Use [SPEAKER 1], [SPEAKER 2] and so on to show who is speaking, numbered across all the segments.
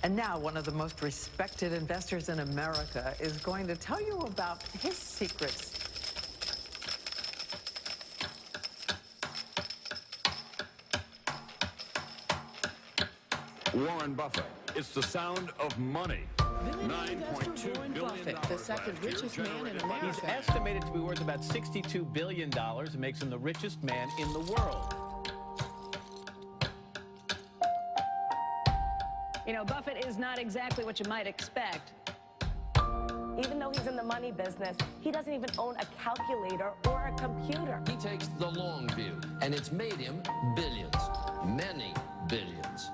[SPEAKER 1] And now one of the most respected investors in America is going to tell you about his secrets.
[SPEAKER 2] Warren Buffett. It's the sound of money.
[SPEAKER 3] $9.2 Warren Buffett, the second richest man in America.
[SPEAKER 4] He's estimated to be worth about $62 billion. It makes him the richest man in the world.
[SPEAKER 5] You know, Buffett is not exactly what you might expect.
[SPEAKER 6] Even though he's in the money business, he doesn't even own a calculator or a computer.
[SPEAKER 7] He takes the long view, and it's made him billions, many billions.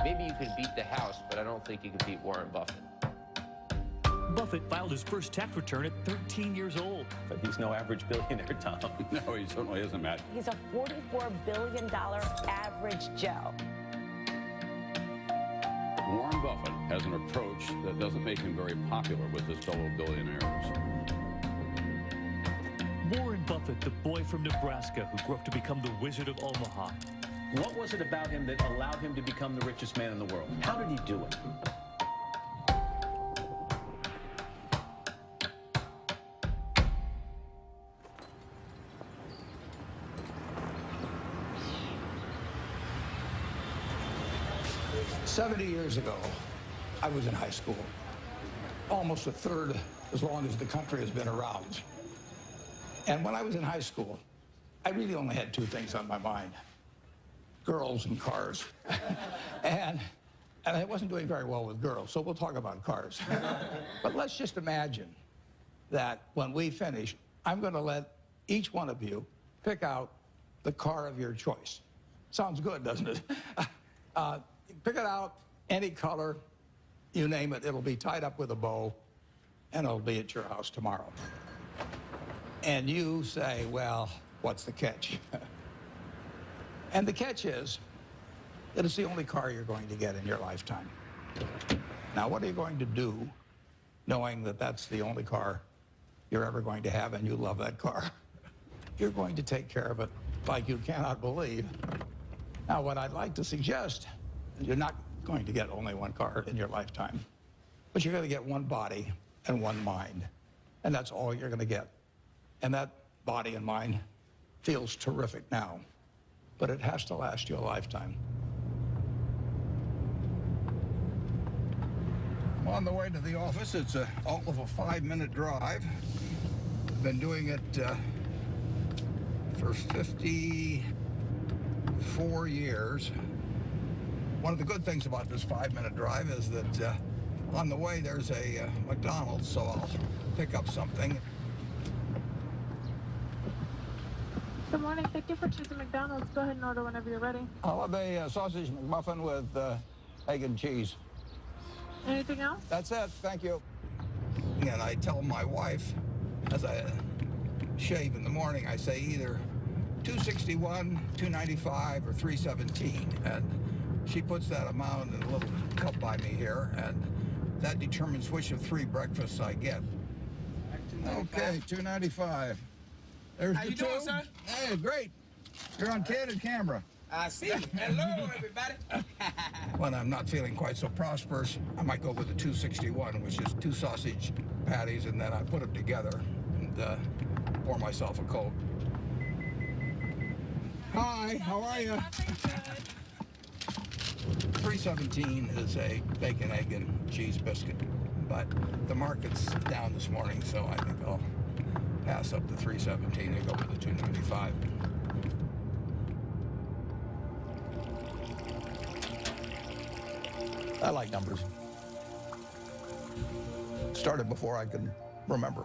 [SPEAKER 8] Maybe you can beat the House, but I don't think you can beat Warren Buffett.
[SPEAKER 9] Buffett filed his first tax return at 13 years old.
[SPEAKER 4] But he's no average billionaire, Tom.
[SPEAKER 2] No, he certainly isn't, Matt.
[SPEAKER 6] He's a $44 billion average Joe.
[SPEAKER 2] Warren Buffett has an approach that doesn't make him very popular with his fellow billionaires.
[SPEAKER 9] Warren Buffett, the boy from Nebraska who grew up to become the Wizard of Omaha.
[SPEAKER 4] What was it about him that allowed him to become the richest man in the world? How did he do it?
[SPEAKER 10] "70 years ago, I was in high school, almost a third as long as the country has been around. And when I was in high school, I really only had two things on my mind: girls and cars. and I wasn't doing very well with girls, so we'll talk about cars. But let's just imagine that when we finish, I'm going to let each one of you pick out the car of your choice. Sounds good, doesn't it? Pick it out, any color, you name it. It'll be tied up with a bow, and it'll be at your house tomorrow. And you say, well, what's the catch? And the catch is that it's the only car you're going to get in your lifetime. Now, what are you going to do knowing that that's the only car you're ever going to have and you love that car? You're going to take care of it like you cannot believe. Now, what I'd like to suggest, you're not going to get only one car in your lifetime, but you're going to get one body and one mind, and that's all you're going to get. And that body and mind feels terrific now, but it has to last you a lifetime. I'm on the way to the office. It's all of a 5-minute drive. I've been doing it for 54 years. One of the good things about this 5-minute drive is that on the way there's a McDonald's, so I'll pick up something.
[SPEAKER 11] Good morning. Thank you for choosing McDonald's. Go ahead and order whenever you're ready.
[SPEAKER 10] I'll have a sausage McMuffin with egg and cheese.
[SPEAKER 11] Anything else?
[SPEAKER 10] That's it. Thank you. And I tell my wife, as I shave in the morning, I say either $2.61, $2.95, or $3.17. And she puts that amount in a little cup by me here, and that determines which of 3 breakfasts I get. Okay, $2.95. There's the two. How you doing, sir? Hey, great. You're on candid camera.
[SPEAKER 12] I see. Hello, everybody.
[SPEAKER 10] When I'm not feeling quite so prosperous, I might go with the $2.61, which is 2 sausage patties, and then I put them together and pour myself a Coke. Hi, how are you? $3.17 is a bacon, egg, and cheese biscuit, but the market's down this morning, so I think I'll pass up the $3.17 and go with the $2.95. I like numbers. Started before I could remember.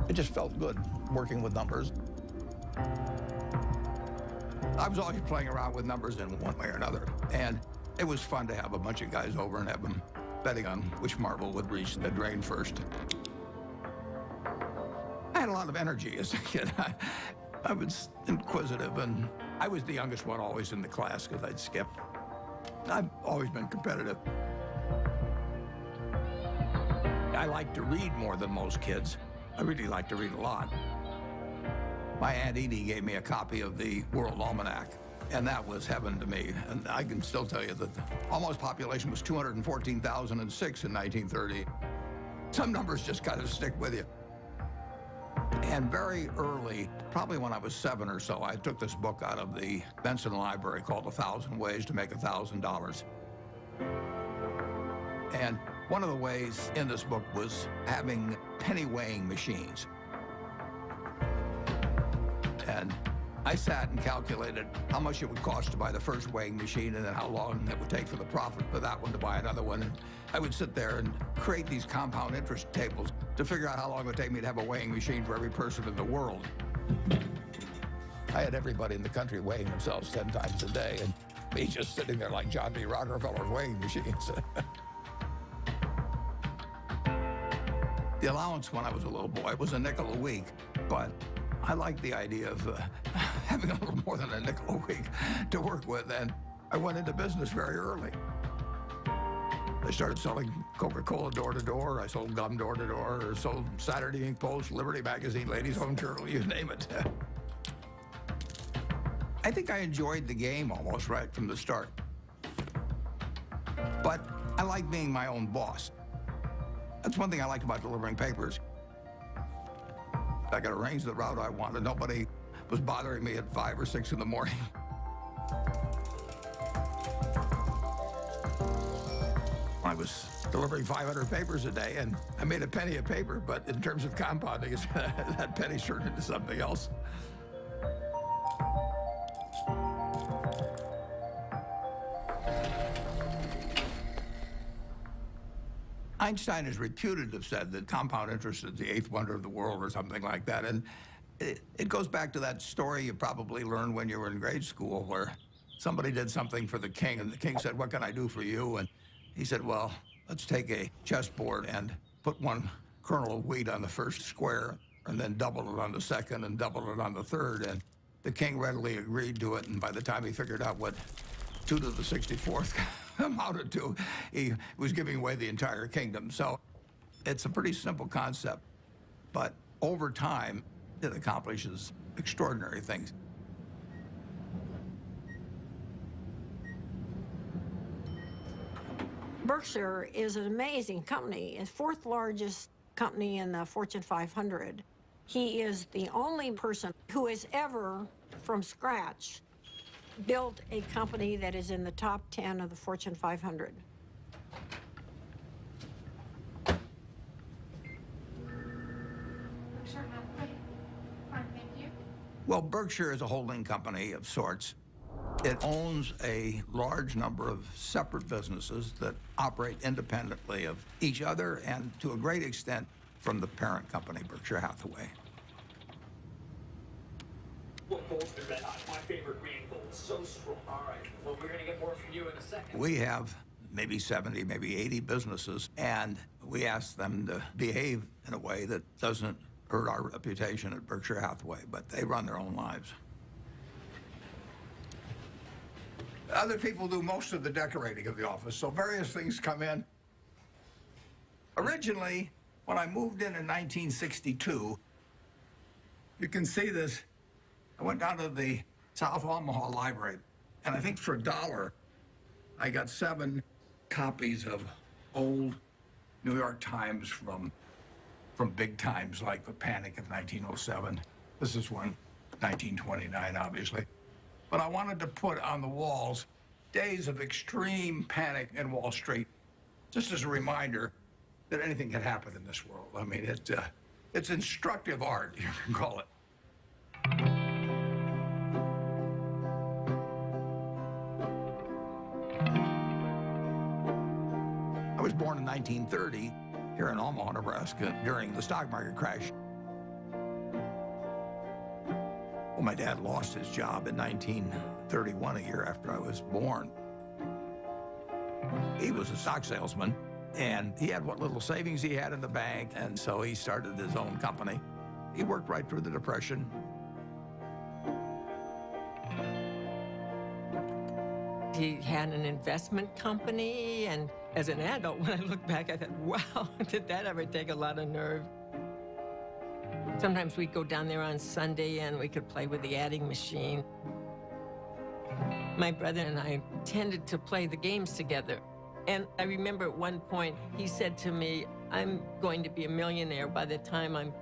[SPEAKER 10] It just felt good working with numbers. I was always playing around with numbers in one way or another, and it was fun to have a bunch of guys over and have them betting on which marble would reach the drain first. I had a lot of energy as a kid. I was inquisitive, and I was the youngest one always in the class because I'd skip. I've always been competitive. I like to read more than most kids. I really like to read a lot. My Aunt Edie gave me a copy of the World Almanac And that was heaven to me. And I can still tell you that the almost population was 214,006 in 1930. Some numbers just kind of stick with you. And very early, probably when I was 7 or so, I took this book out of the Benson Library called 1,000 Ways to Make $1,000. And one of the ways in this book was having penny weighing machines. And I sat and calculated how much it would cost to buy the first weighing machine and then how long it would take for the profit for that one to buy another one. And I would sit there and create these compound interest tables to figure out how long it would take me to have a weighing machine for every person in the world. I had everybody in the country weighing themselves 10 times a day, and me just sitting there like John D. Rockefeller's weighing machines. The allowance when I was a little boy was a nickel a week, but I liked the idea of having a little more than a nickel a week to work with, and I went into business very early. I started selling Coca-Cola door to door. I sold gum door to door, or sold Saturday Evening Post, Liberty Magazine, Ladies Home Journal, you name it. I think I enjoyed the game almost right from the start. But I like being my own boss. That's one thing I liked about delivering papers. I could arrange the route I wanted. Nobody was bothering me at 5 or 6 in the morning. I was delivering 500 papers a day, and I made a penny a paper, but in terms of compounding, that penny turned into something else. Einstein is reputed to have said that compound interest is the 8th wonder of the world or something like that. And it goes back to that story you probably learned when you were in grade school where somebody did something for the king and the king said, "What can I do for you?" And he said, "Well, let's take a chessboard and put 1 kernel of wheat on the first square and then double it on the second and double it on the third." And the king readily agreed to it. And by the time he figured out what 2 to the 64th amounted to, he was giving away the entire kingdom. So it's a pretty simple concept, but over time, it accomplishes extraordinary things.
[SPEAKER 13] Berkshire is an amazing company. It's 4th largest company in the Fortune 500. He is the only person who has ever, from scratch, built a company that is in the top 10 of the Fortune 500.
[SPEAKER 10] Well, Berkshire is a holding company of sorts. It owns a large number of separate businesses that operate independently of each other and, to a great extent, from the parent company, Berkshire Hathaway.
[SPEAKER 14] Well, gold's been red hot. My favorite green gold. So strong. All right. Well, we're going to get more from you in a second.
[SPEAKER 10] We have maybe 70, maybe 80 businesses, and we ask them to behave in a way that doesn't hurt our reputation at Berkshire Hathaway, but they run their own lives. Other people do most of the decorating of the office, so various things come in. Originally, when I moved in 1962, you can see this. I went down to the South Omaha Library, and I think for $1, I got 7 copies of old New York Times from big times like the Panic of 1907. This is one, 1929, obviously. But I wanted to put on the walls days of extreme panic in Wall Street, just as a reminder that anything can happen in this world. I mean, it's instructive art, you can call it. I was born in 1930 here in Omaha, Nebraska, during the stock market crash. Well, my dad lost his job in 1931, a year after I was born. He was a stock salesman, and he had what little savings he had in the bank, and so he started his own company. He worked right through the Depression.
[SPEAKER 15] He had an investment company, and as an adult, when I look back, I thought, wow, did that ever take a lot of nerve? Sometimes we'd go down there on Sunday and we could play with the adding machine. My brother and I tended to play the games together. And I remember at one point, he said to me, I'm going to be a millionaire by the time I'm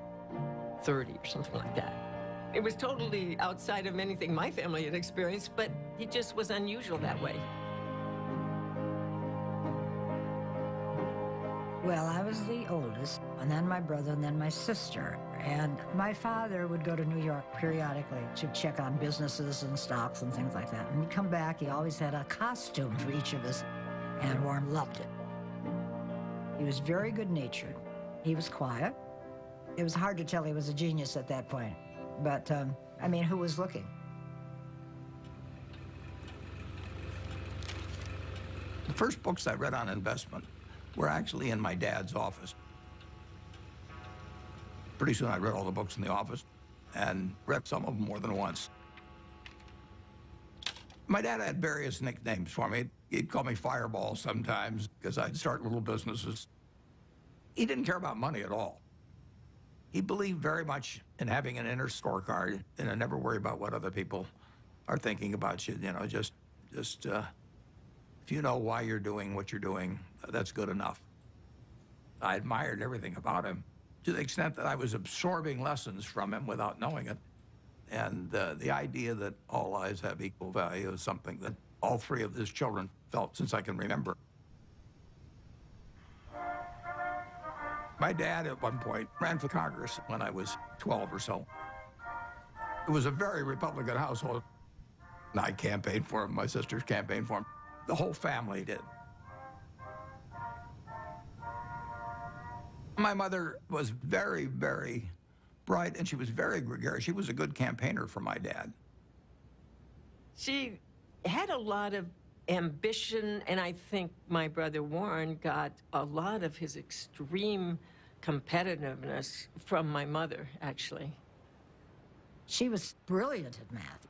[SPEAKER 15] 30 or something like that. It was totally outside of anything my family had experienced, but he just was unusual that way.
[SPEAKER 16] Well, I was the oldest, and then my brother, and then my sister. And my father would go to New York periodically to check on businesses and stocks and things like that. And he'd come back, he always had a costume for each of us, and Warren loved it. He was very good-natured. He was quiet. It was hard to tell he was a genius at that point. But, I mean, who was looking?
[SPEAKER 10] The first books I read on investment were actually in my dad's office. Pretty soon I read all the books in the office and read some of them more than once. My dad had various nicknames for me. He'd call me Fireball sometimes because I'd start little businesses. He didn't care about money at all. He believed very much in having an inner scorecard and never worry about what other people are thinking about you. You know, just if you know why you're doing what you're doing, that's good enough. I admired everything about him to the extent that I was absorbing lessons from him without knowing it. And the idea that all lives have equal value is something that all three of his children felt since I can remember. My dad, at one point, ran for Congress when I was 12 or so. It was a very Republican household. I campaigned for him, my sisters campaigned for him. The whole family did. My mother was very, very bright, and she was very gregarious. She was a good campaigner for my dad.
[SPEAKER 15] She had a lot of ambition, and I think my brother Warren got a lot of his extreme competitiveness from my mother, actually.
[SPEAKER 16] She was brilliant at math.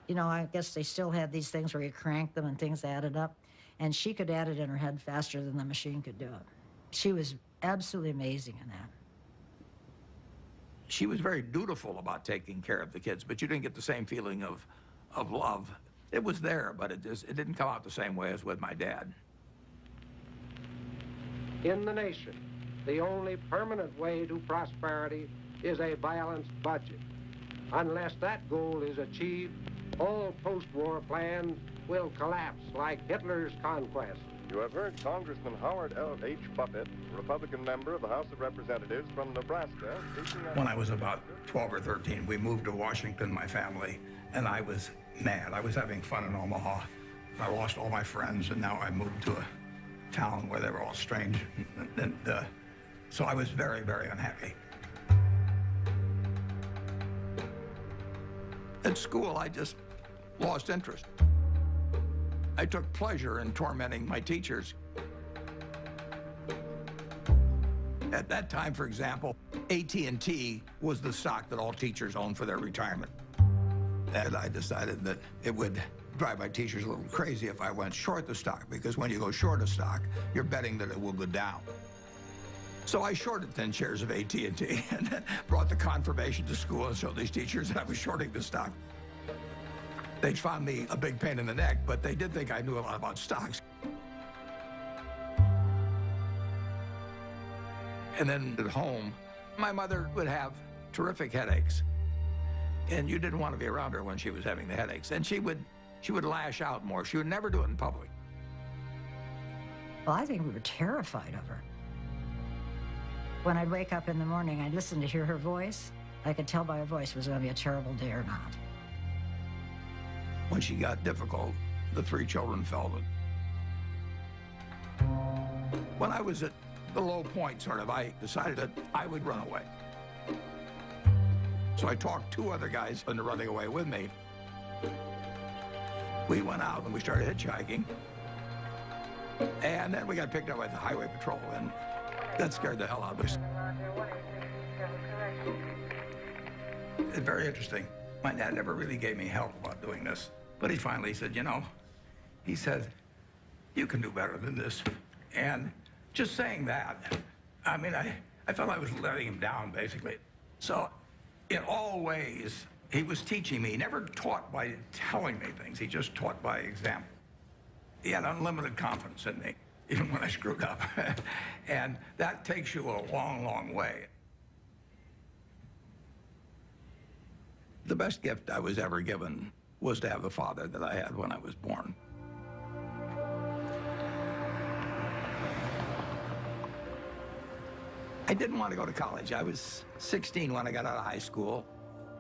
[SPEAKER 16] You know, I guess they still had these things where you crank them and things added up, and she could add it in her head faster than the machine could do it. She was absolutely amazing in that.
[SPEAKER 10] She was very dutiful about taking care of the kids, but you didn't get the same feeling of love. It was there, but it didn't come out the same way as with my dad.
[SPEAKER 17] In the nation, the only permanent way to prosperity is a balanced budget. Unless that goal is achieved, all post-war plans will collapse like Hitler's conquest.
[SPEAKER 18] You have heard Congressman Howard L. H. Buffett, Republican member of the House of Representatives from Nebraska.
[SPEAKER 10] When I was about 12 or 13, we moved to Washington, my family, and I was mad. I was having fun in Omaha. I lost all my friends, and now I moved to a town where they were all strange. So I was very, very unhappy. At school, I just lost interest. I took pleasure in tormenting my teachers. At that time, for example, AT&T was the stock that all teachers owned for their retirement. And I decided that it would drive my teachers a little crazy if I went short the stock, because when you go short a stock, you're betting that it will go down. So I shorted 10 shares of AT&T and then brought the confirmation to school and showed these teachers that I was shorting the stock. They found me a big pain in the neck, but they did think I knew a lot about stocks. And then at home, my mother would have terrific headaches. And you didn't want to be around her when she was having the headaches. And she would lash out more. She would never do it in public.
[SPEAKER 16] Well, I think we were terrified of her. When I'd wake up in the morning, I'd listen to hear her voice. I could tell by her voice it was going to be a terrible day or not.
[SPEAKER 10] When she got difficult, the three children felt it. When I was at the low point, sort of, I decided that I would run away. So I talked two other guys into running away with me. We went out and we started hitchhiking. And then we got picked up by the highway patrol, and that scared the hell out of us. It's very interesting. My dad never really gave me help about doing this. But he finally said, you know, he said, you can do better than this. And just saying that, I mean, I felt I was letting him down, basically. So in all ways, He was teaching me. He never taught by telling me things. He just taught by example. He had unlimited confidence in me, even when I screwed up. And that takes you a long, long way. The best gift I was ever given was to have the father that I had when I was born. I didn't want to go to college. I was 16 when I got out of high school,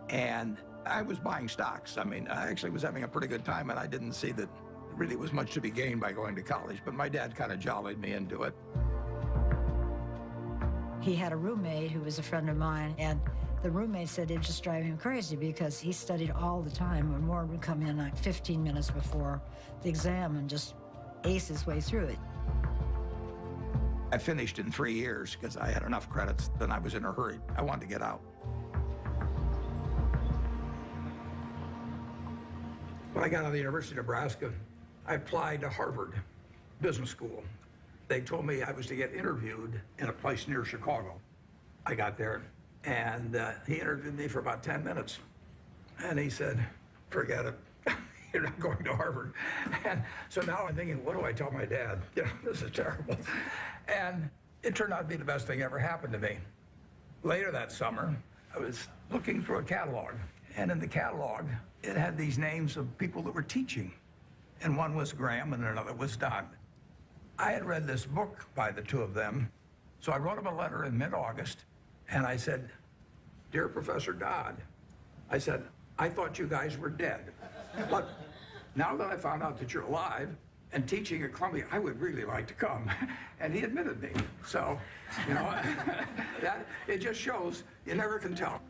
[SPEAKER 10] and I was buying stocks. I mean, I actually was having a pretty good time, and I didn't see that there really was much to be gained by going to college, but my dad kind of jollied me into it.
[SPEAKER 16] He had a roommate who was a friend of mine, and the roommate said it just drove him crazy because he studied all the time, and Warren would come in like 15 minutes before the exam and just ace his way through it.
[SPEAKER 10] I finished in 3 years because I had enough credits, and I was in a hurry. I wanted to get out. When I got out of the University of Nebraska, I applied to Harvard Business School. They told me I was to get interviewed in a place near Chicago. I got there, and he interviewed me for about 10 minutes. And he said, forget it. You're not going to Harvard. And so now I'm thinking, what do I tell my dad? You know, this is terrible. And it turned out to be the best thing ever happened to me. Later that summer, I was looking through a catalog. And in the catalog, it had these names of people that were teaching. And one was Graham and another was Dodd. I had read this book by the two of them. So I wrote him a letter in mid-August. And I said, Dear Professor Dodd, I said, I thought you guys were dead. But now that I found out that you're alive and teaching at Columbia, I would really like to come. And he admitted me. So, you know, that it just shows you never can tell.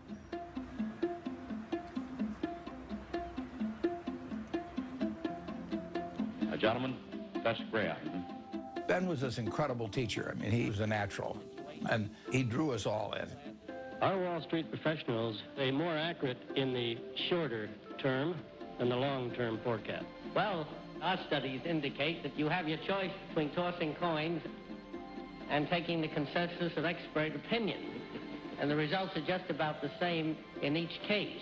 [SPEAKER 2] Gentlemen, that's Graham.
[SPEAKER 10] Ben was this incredible teacher. I mean, he was a natural, and he drew us all in.
[SPEAKER 19] Our Wall Street professionals are more accurate in the shorter term than the long-term forecast.
[SPEAKER 20] Well, our studies indicate that you have your choice between tossing coins and taking the consensus of expert opinion. And the results are just about the same in each case.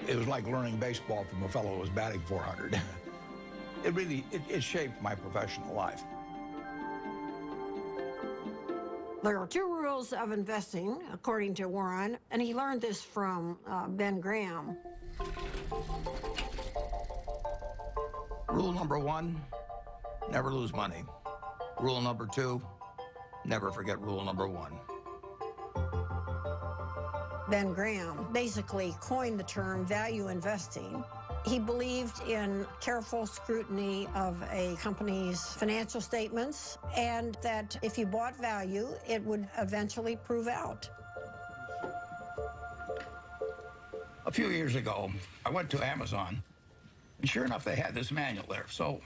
[SPEAKER 10] It was like learning baseball from a fellow who was batting 400. It really shaped my professional life.
[SPEAKER 13] There are two rules of investing, according to Warren, and he learned this from Ben Graham.
[SPEAKER 10] Rule number 1, never lose money. Rule number 2, never forget rule number 1.
[SPEAKER 13] Ben Graham basically coined the term value investing. He believed in careful scrutiny of a company's financial statements, and that if you bought value, it would eventually prove out.
[SPEAKER 10] A few years ago, I went to Amazon, and sure enough, they had this manual there. So,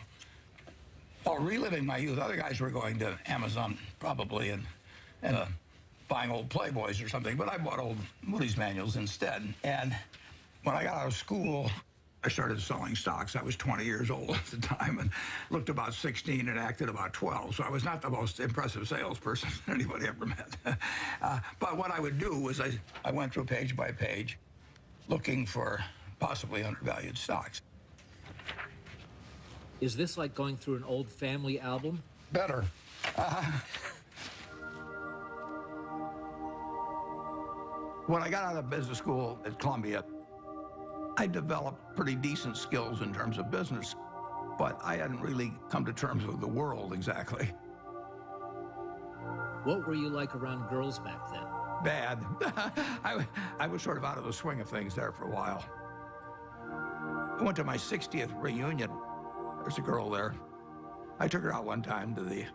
[SPEAKER 10] while reliving my youth, other guys were going to Amazon probably and buying old Playboys or something, but I bought old Moody's manuals instead. And when I got out of school, I started selling stocks. I was 20 years old at the time and looked about 16 and acted about 12. So I was not the most impressive salesperson anybody ever met. But what I would do was I went through page by page looking for possibly undervalued stocks.
[SPEAKER 21] Is this like going through an old family album?
[SPEAKER 10] Better. When I got out of business school at Columbia, I developed pretty decent skills in terms of business, but I hadn't really come to terms with the world exactly.
[SPEAKER 21] What were you like around girls back then?
[SPEAKER 10] Bad. I was sort of out of the swing of things there for a while. I went to my 60th reunion. There's a girl there. I took her out one time to the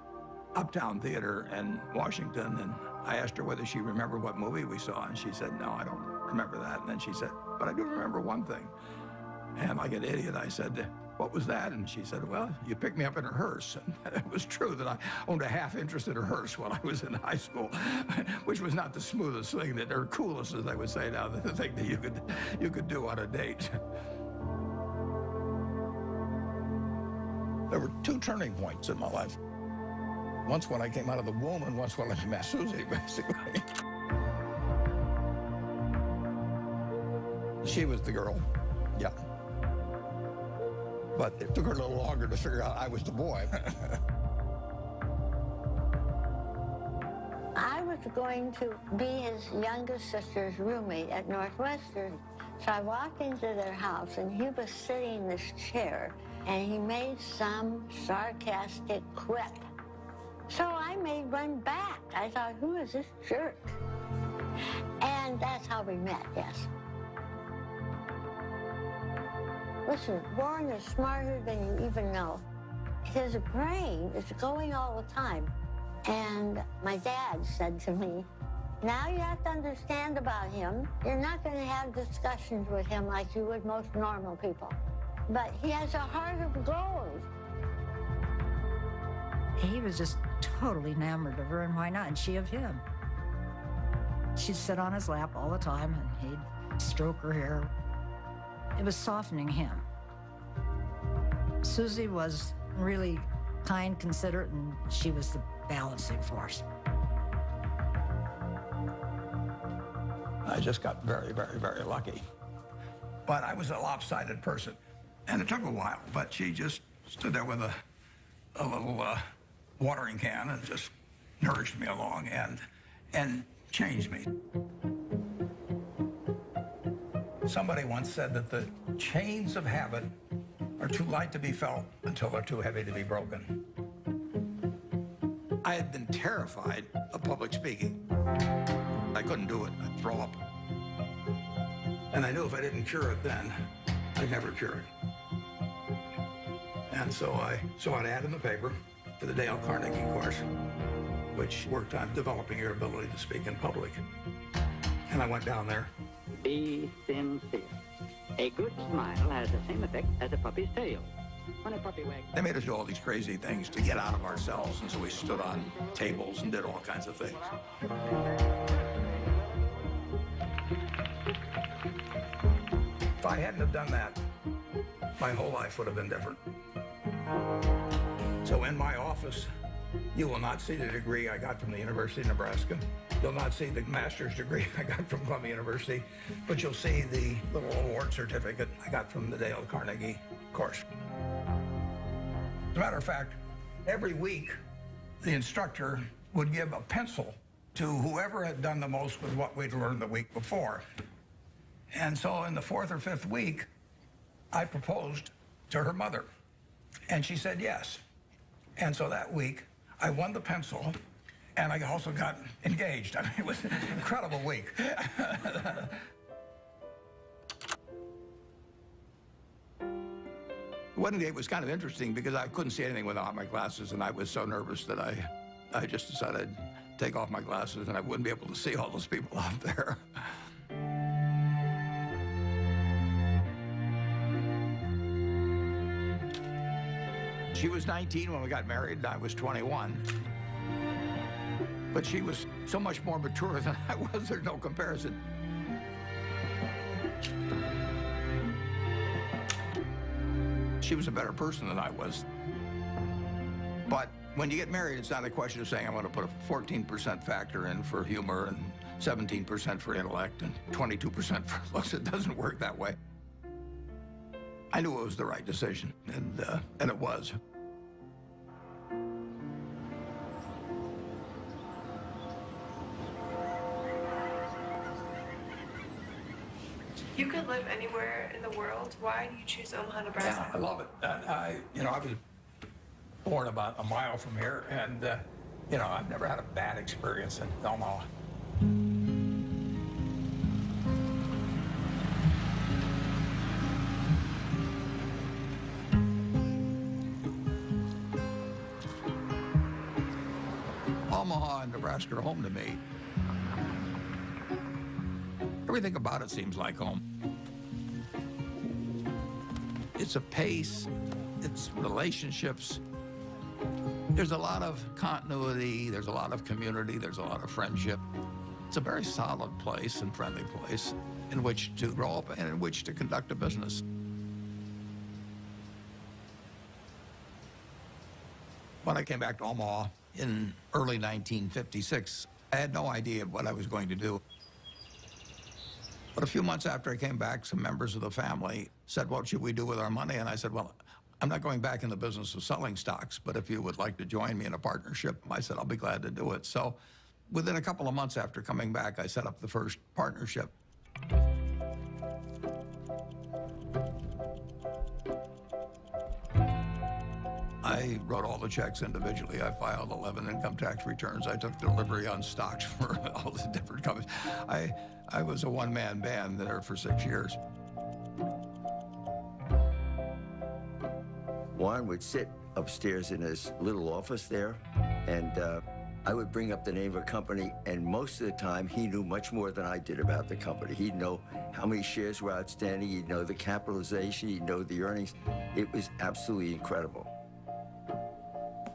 [SPEAKER 10] Uptown Theater in Washington, and I asked her whether she remembered what movie we saw, and she said, no, I don't remember that. And then she said, but I do remember one thing. And like an idiot, I said, what was that? And she said, well, you picked me up in a hearse. And it was true that I owned a half interest in a hearse when I was in high school, which was not the smoothest thing, or coolest, as I would say now, the thing that you could do on a date. There were two turning points in my life. Once when I came out of the womb, and once when I met Susie, basically. She was the girl, yeah. But it took her a little longer to figure out I was the boy.
[SPEAKER 1] I was going to be his youngest sister's roommate at Northwestern. So I walked into their house, and he was sitting in this chair, and he made some sarcastic quip. So I made one back. I thought, who is this jerk? And that's how we met, yes. Listen, Warren is smarter than you even know. His brain is going all the time. And my dad said to me, now you have to understand about him. You're not going to have discussions with him like you would most normal people. But he has a heart of gold.
[SPEAKER 16] He was just totally enamored of her, and why not? And she of him. She'd sit on his lap all the time, and he'd stroke her hair. It was softening him. Susie was really kind, considerate, and she was the balancing force.
[SPEAKER 10] I just got very, very, very lucky. But I was a lopsided person, and it took a while, but she just stood there with a little watering can and just nourished me along and changed me. Somebody once said that the chains of habit are too light to be felt until they're too heavy to be broken. I had been terrified of public speaking. I couldn't do it. I'd throw up. And I knew if I didn't cure it then, I'd never cure it. And so I saw an ad in the paper for the Dale Carnegie course, which worked on developing your ability to speak in public. And I went down there.
[SPEAKER 22] Be sincere. A good smile has the same effect as a puppy's tail. When a puppy wags...
[SPEAKER 10] They made us do all these crazy things to get out of ourselves, and so we stood on tables and did all kinds of things. If I hadn't have done that, my whole life would have been different. So in my office, you will not see the degree I got from the University of Nebraska. You'll not see the master's degree I got from Columbia University, but you'll see the little award certificate I got from the Dale Carnegie course. As a matter of fact, every week, the instructor would give a pencil to whoever had done the most with what we'd learned the week before. And so in the fourth or fifth week, I proposed to her mother, and she said yes. And so that week, I won the pencil, and I also got engaged. I mean, it was an incredible week. The wedding day was kind of interesting because I couldn't see anything without my glasses, and I was so nervous that I just decided I'd take off my glasses and I wouldn't be able to see all those people out there. She was 19 when we got married, and I was 21. But she was so much more mature than I was, there's no comparison. She was a better person than I was. But when you get married, it's not a question of saying I'm going to put a 14% factor in for humor and 17% for intellect and 22% for looks. It doesn't work that way. I knew it was the right decision, and it was.
[SPEAKER 11] You could live anywhere in the world. Why do you choose Omaha, Nebraska?
[SPEAKER 10] Yeah, I love it. I was born about a mile from here, and I've never had a bad experience in Omaha. Omaha and Nebraska are home to me. Everything about it seems like home. It's a pace, it's relationships. There's a lot of continuity, there's a lot of community, there's a lot of friendship. It's a very solid place and friendly place in which to grow up and in which to conduct a business. When I came back to Omaha in early 1956, I had no idea what I was going to do. But a few months after I came back, some members of the family said, what should we do with our money? And I said, well, I'm not going back in the business of selling stocks, but if you would like to join me in a partnership, I said, I'll be glad to do it. So within a couple of months after coming back, I set up the first partnership. I wrote all the checks individually. I filed 11 income tax returns. I took delivery on stocks for all the different companies. I was a one-man band there for 6 years.
[SPEAKER 3] Warren would sit upstairs in his little office there, and I would bring up the name of a company, and most of the time he knew much more than I did about the company. He'd know how many shares were outstanding, he'd know the capitalization, he'd know the earnings. It was absolutely incredible.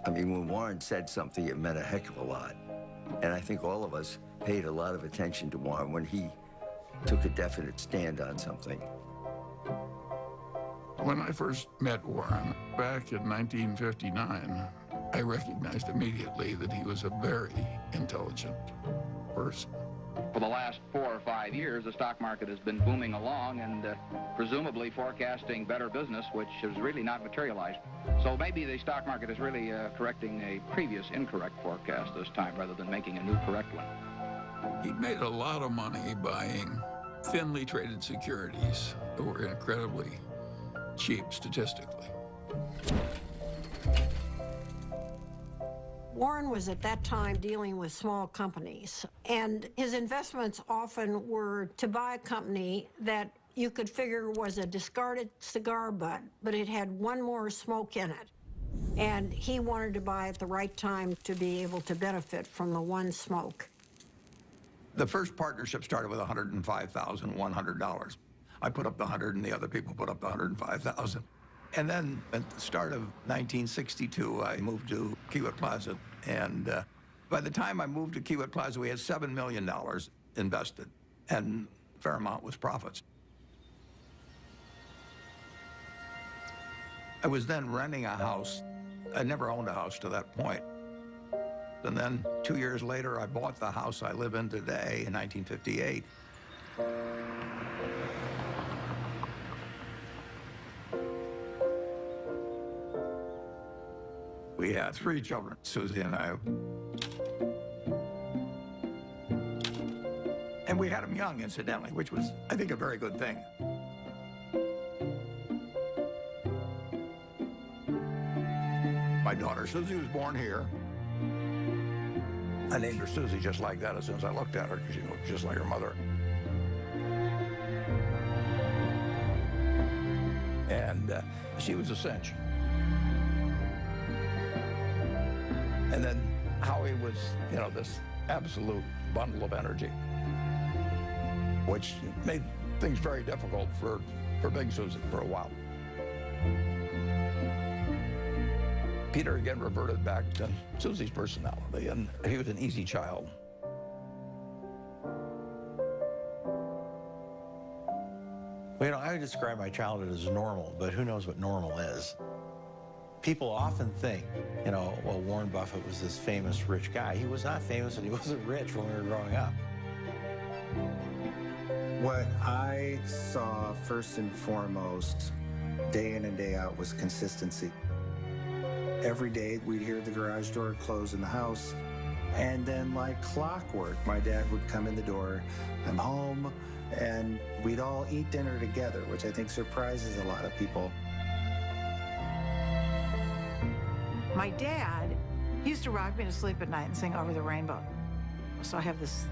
[SPEAKER 3] I mean, when Warren said something, it meant a heck of a lot. And I think all of us paid a lot of attention to Warren when he took a definite stand on something.
[SPEAKER 10] When I first met Warren back in 1959, I recognized immediately that he was a very intelligent person.
[SPEAKER 5] For the last 4 or 5 years, the stock market has been booming along and presumably forecasting better business, which has really not materialized. So maybe the stock market is really correcting a previous incorrect forecast this time rather than making a new correct one.
[SPEAKER 10] He made a lot of money buying thinly traded securities that were incredibly cheap statistically.
[SPEAKER 13] Warren was at that time dealing with small companies, and his investments often were to buy a company that you could figure was a discarded cigar butt, but it had one more smoke in it. And he wanted to buy at the right time to be able to benefit from the one smoke.
[SPEAKER 10] The first partnership started with $105,100. I put up the 100 and the other people put up the 105,000. And then at the start of 1962, I moved to Kiewit Plaza. And by the time I moved to Kiewit Plaza, we had $7 million invested, and a fair amount was profits. I was then renting a house. I never owned a house to that point. And then 2 years later, I bought the house I live in today in 1958. We had 3 children, Susie and I. And we had them young, incidentally, which was, I think, a very good thing. My daughter Susie was born here. I named her Susie just like that as soon as I looked at her, because she looked just like her mother. And she was a cinch. And then Howie was, you know, this absolute bundle of energy, which made things very difficult for Big Susie for a while. Peter again reverted back to Susie's personality, and he was an easy child.
[SPEAKER 23] Well, you know, I would describe my childhood as normal, but who knows what normal is. People often think, you know, well, Warren Buffett was this famous rich guy. He was not famous and he wasn't rich when we were growing up.
[SPEAKER 24] What I saw first and foremost, day in and day out, was consistency. Every day we'd hear the garage door close in the house, and then like clockwork, my dad would come in the door, I'm home, and we'd all eat dinner together, which I think surprises a lot of people.
[SPEAKER 25] My dad used to rock me to sleep at night and sing Over the Rainbow. So I have this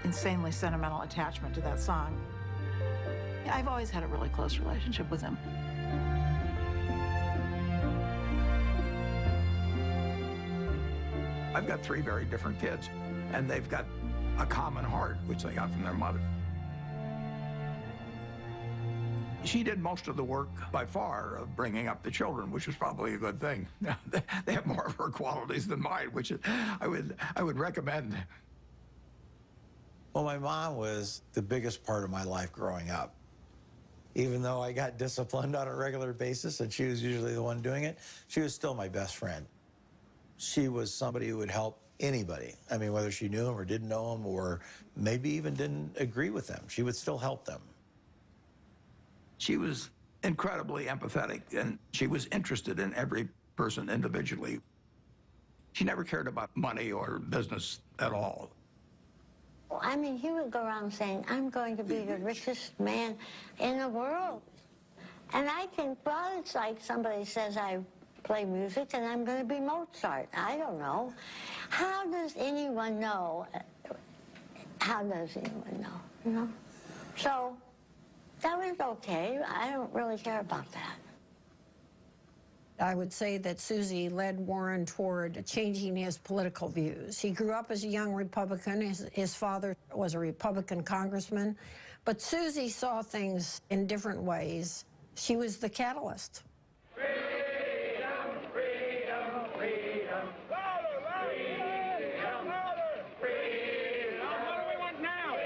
[SPEAKER 25] insanely sentimental attachment to that song. I've always had a really close relationship with him.
[SPEAKER 10] I've got 3 very different kids, and they've got a common heart, which they got from their mother. She did most of the work, by far, of bringing up the children, which was probably a good thing. They have more of her qualities than mine, which I would recommend.
[SPEAKER 23] Well, my mom was the biggest part of my life growing up. Even though I got disciplined on a regular basis, and she was usually the one doing it, she was still my best friend. She was somebody who would help anybody. I mean, whether she knew them or didn't know them, or maybe even didn't agree with them, she would still help them.
[SPEAKER 10] She was incredibly empathetic, and she was interested in every person individually. She never cared about money or business at all.
[SPEAKER 1] I mean, he would go around saying, I'm going to be the richest man in the world. And I think, well, it's like somebody says I play music and I'm going to be Mozart. I don't know. How does anyone know? How does anyone know, you know? So that was okay. I don't really care about that.
[SPEAKER 13] I would say that Susie led Warren toward changing his political views. He grew up as a young Republican. His father was a Republican congressman. But Susie saw things in different ways. She was the catalyst.
[SPEAKER 12] Freedom, freedom, freedom. What do we want now?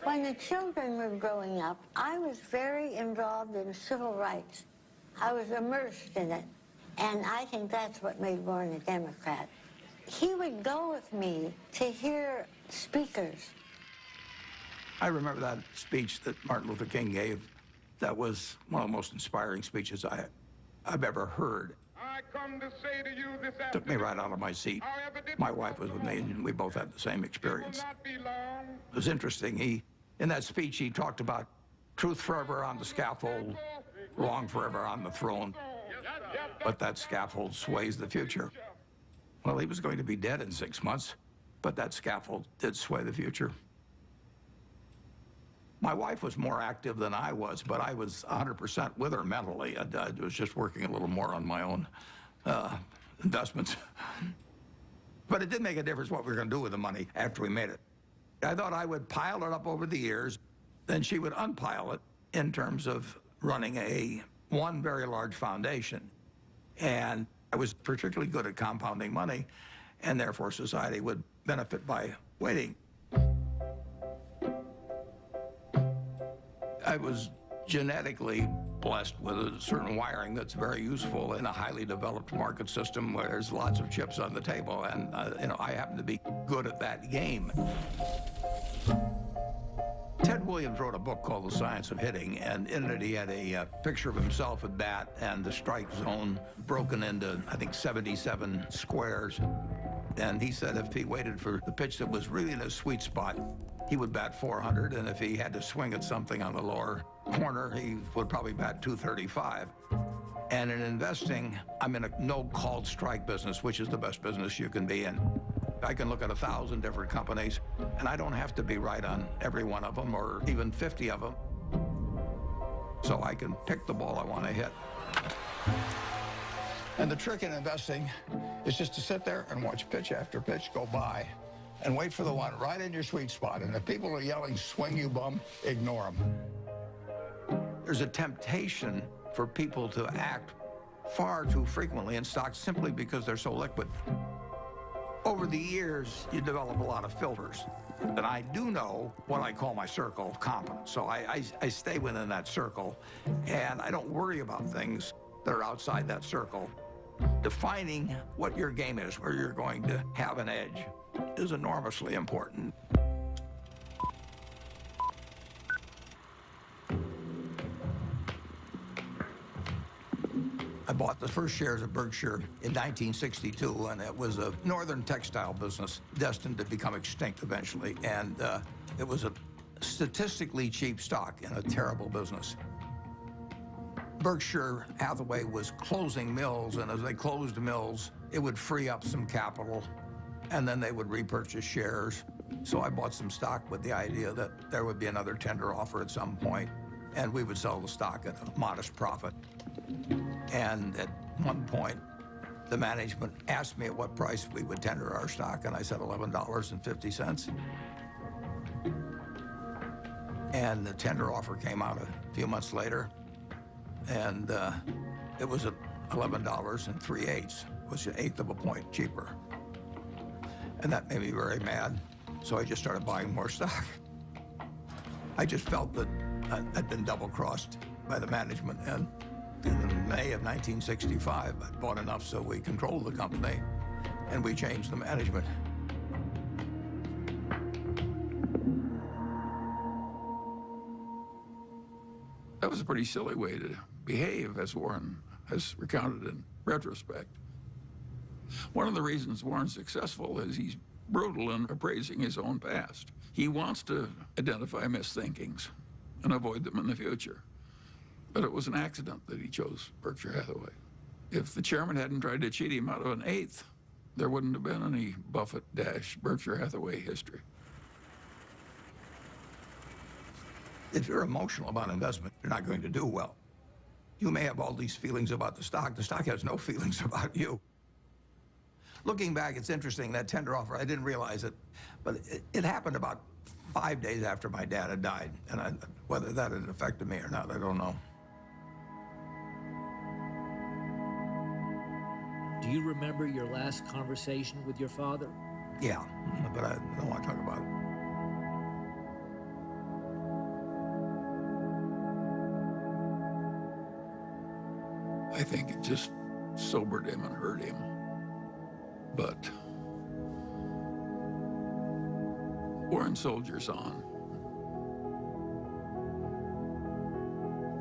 [SPEAKER 1] When the children were growing up, I was very involved in civil rights. I was immersed in it, and I think that's what made Warren a Democrat. He would go with me to hear speakers.
[SPEAKER 10] I remember that speech that Martin Luther King gave. That was one of the most inspiring speeches I've ever heard.
[SPEAKER 18] I come to say to you this
[SPEAKER 10] Took me right out of my seat. My wife was with me, and we both had the same experience. It was interesting. In that speech, he talked about truth forever on the scaffold, wrong forever on the throne, but that scaffold sways the future. Well, he was going to be dead in 6 months, but that scaffold did sway the future. My wife was more active than I was, but I was 100% with her mentally. I was just working a little more on my own investments. But it did make a difference what we were going to do with the money after we made it. I thought I would pile it up over the years, then she would unpile it in terms of running one very large foundation. And I was particularly good at compounding money, and therefore society would benefit by waiting. I was genetically blessed with a certain wiring that's very useful in a highly developed market system where there's lots of chips on the table, and you know, I happen to be good at that game. Ted Williams wrote a book called The Science of Hitting, and in it he had a picture of himself at bat and the strike zone broken into, I think, 77 squares. And he said if he waited for the pitch that was really in his sweet spot, he would bat 400, and if he had to swing at something on the lower corner, he would probably bat 235. And in investing, I'm in a no-called strike business, which is the best business you can be in. I can look at 1,000 different companies, and I don't have to be right on every one of them or even 50 of them. So I can pick the ball I want to hit. And the trick in investing is just to sit there and watch pitch after pitch go by and wait for the one right in your sweet spot. And if people are yelling, swing you bum, ignore them. There's a temptation for people to act far too frequently in stocks simply because they're so liquid. Over the years, you develop a lot of filters. And I do know what I call my circle of competence. So I stay within that circle, and I don't worry about things that are outside that circle. Defining what your game is, where you're going to have an edge, is enormously important. I bought the first shares of Berkshire in 1962, and it was a northern textile business destined to become extinct eventually. And it was a statistically cheap stock in a terrible business. Berkshire Hathaway was closing mills, and as they closed mills, it would free up some capital, and then they would repurchase shares. So I bought some stock with the idea that there would be another tender offer at some point, and we would sell the stock at a modest profit. And at one point, the management asked me at what price we would tender our stock, and I said $11.50. And the tender offer came out a few months later, and it was at $11 3/8, which is 1/8 of a point cheaper. And that made me very mad, so I just started buying more stock. I just felt that I'd been double-crossed by the management, and in May of 1965, I bought enough so we controlled the company. and we changed the management. That was a pretty silly way to behave, as Warren has recounted in retrospect. One of the reasons Warren's successful is he's brutal in appraising his own past. He wants to identify misthinkings and avoid them in the future. But it was an accident that he chose Berkshire Hathaway. If the chairman hadn't tried to cheat him out of an eighth, there wouldn't have been any Buffett-Berkshire Hathaway history. If you're emotional about investment, you're not going to do well. You may have all these feelings about the stock. The stock has no feelings about you. Looking back, it's interesting, that tender offer, I didn't realize it, but it happened about 5 days after my dad had died. And whether that had affected me or not, I don't know.
[SPEAKER 21] Do you remember your last conversation with your father?
[SPEAKER 10] Yeah, but I don't want to talk about it. I think it just sobered him and hurt him. But Warren soldiers on.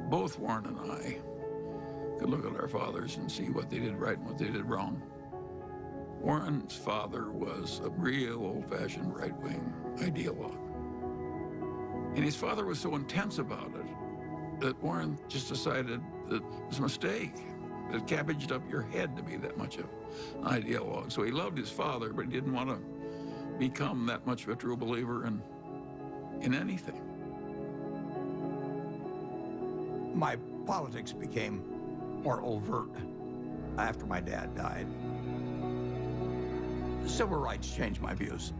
[SPEAKER 10] Both Warren and I could look at our fathers and see what they did right and what they did wrong. Warren's father was a real old-fashioned right-wing ideologue. And his father was so intense about it that Warren just decided that it was a mistake. It cabbaged up your head to be that much of an ideologue. So he loved his father, but he didn't want to become that much of a true believer in anything. My politics became more overt after my dad died. Civil rights changed my views.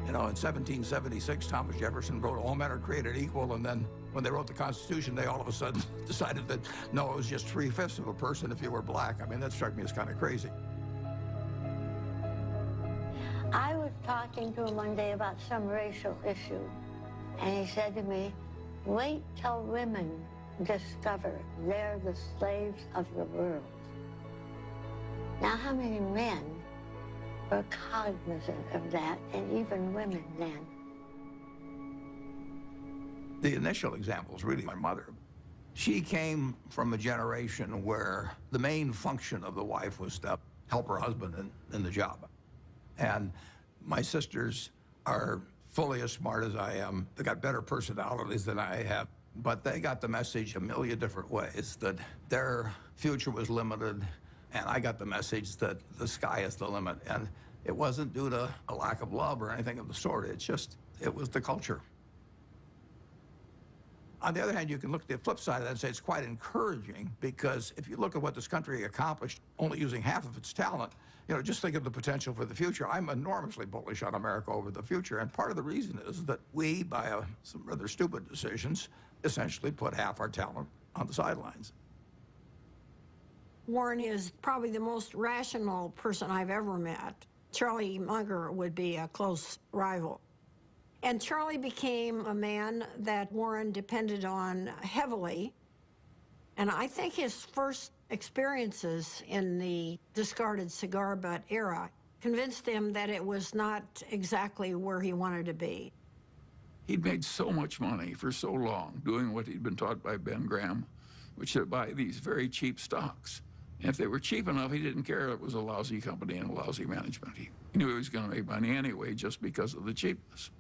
[SPEAKER 10] You know, in 1776, Thomas Jefferson wrote, "All men are created equal," and then when they wrote the Constitution, they all of a sudden decided that, no, it was just 3/5 of a person if you were black. I mean, that struck me as kind of crazy.
[SPEAKER 1] I was talking to him one day about some racial issue, and he said to me, "Wait till women discover they're the slaves of the world." Now, how many men were cognizant of that, and even women then?
[SPEAKER 10] The initial example is really my mother. She came from a generation where the main function of the wife was to help her husband in the job. And my sisters are fully as smart as I am. They got better personalities than I have, but they got the message a million different ways, that their future was limited, and I got the message that the sky is the limit. And it wasn't due to a lack of love or anything of the sort. It's just, it was the culture. On the other hand, you can look at the flip side of that and say it's quite encouraging, because if you look at what this country accomplished only using half of its talent, you know, just think of the potential for the future. I'm enormously bullish on America over the future, and part of the reason is that we, by some rather stupid decisions, essentially put half our talent on the sidelines.
[SPEAKER 13] Warren is probably the most rational person I've ever met. Charlie Munger would be a close rival. And Charlie became a man that Warren depended on heavily. And I think his first experiences in the discarded cigar butt era convinced him that it was not exactly where he wanted to be.
[SPEAKER 10] He'd made so much money for so long doing what he'd been taught by Ben Graham, which is to buy these very cheap stocks. And if they were cheap enough, he didn't care if it was a lousy company and a lousy management. He knew he was going to make money anyway just because of the cheapness.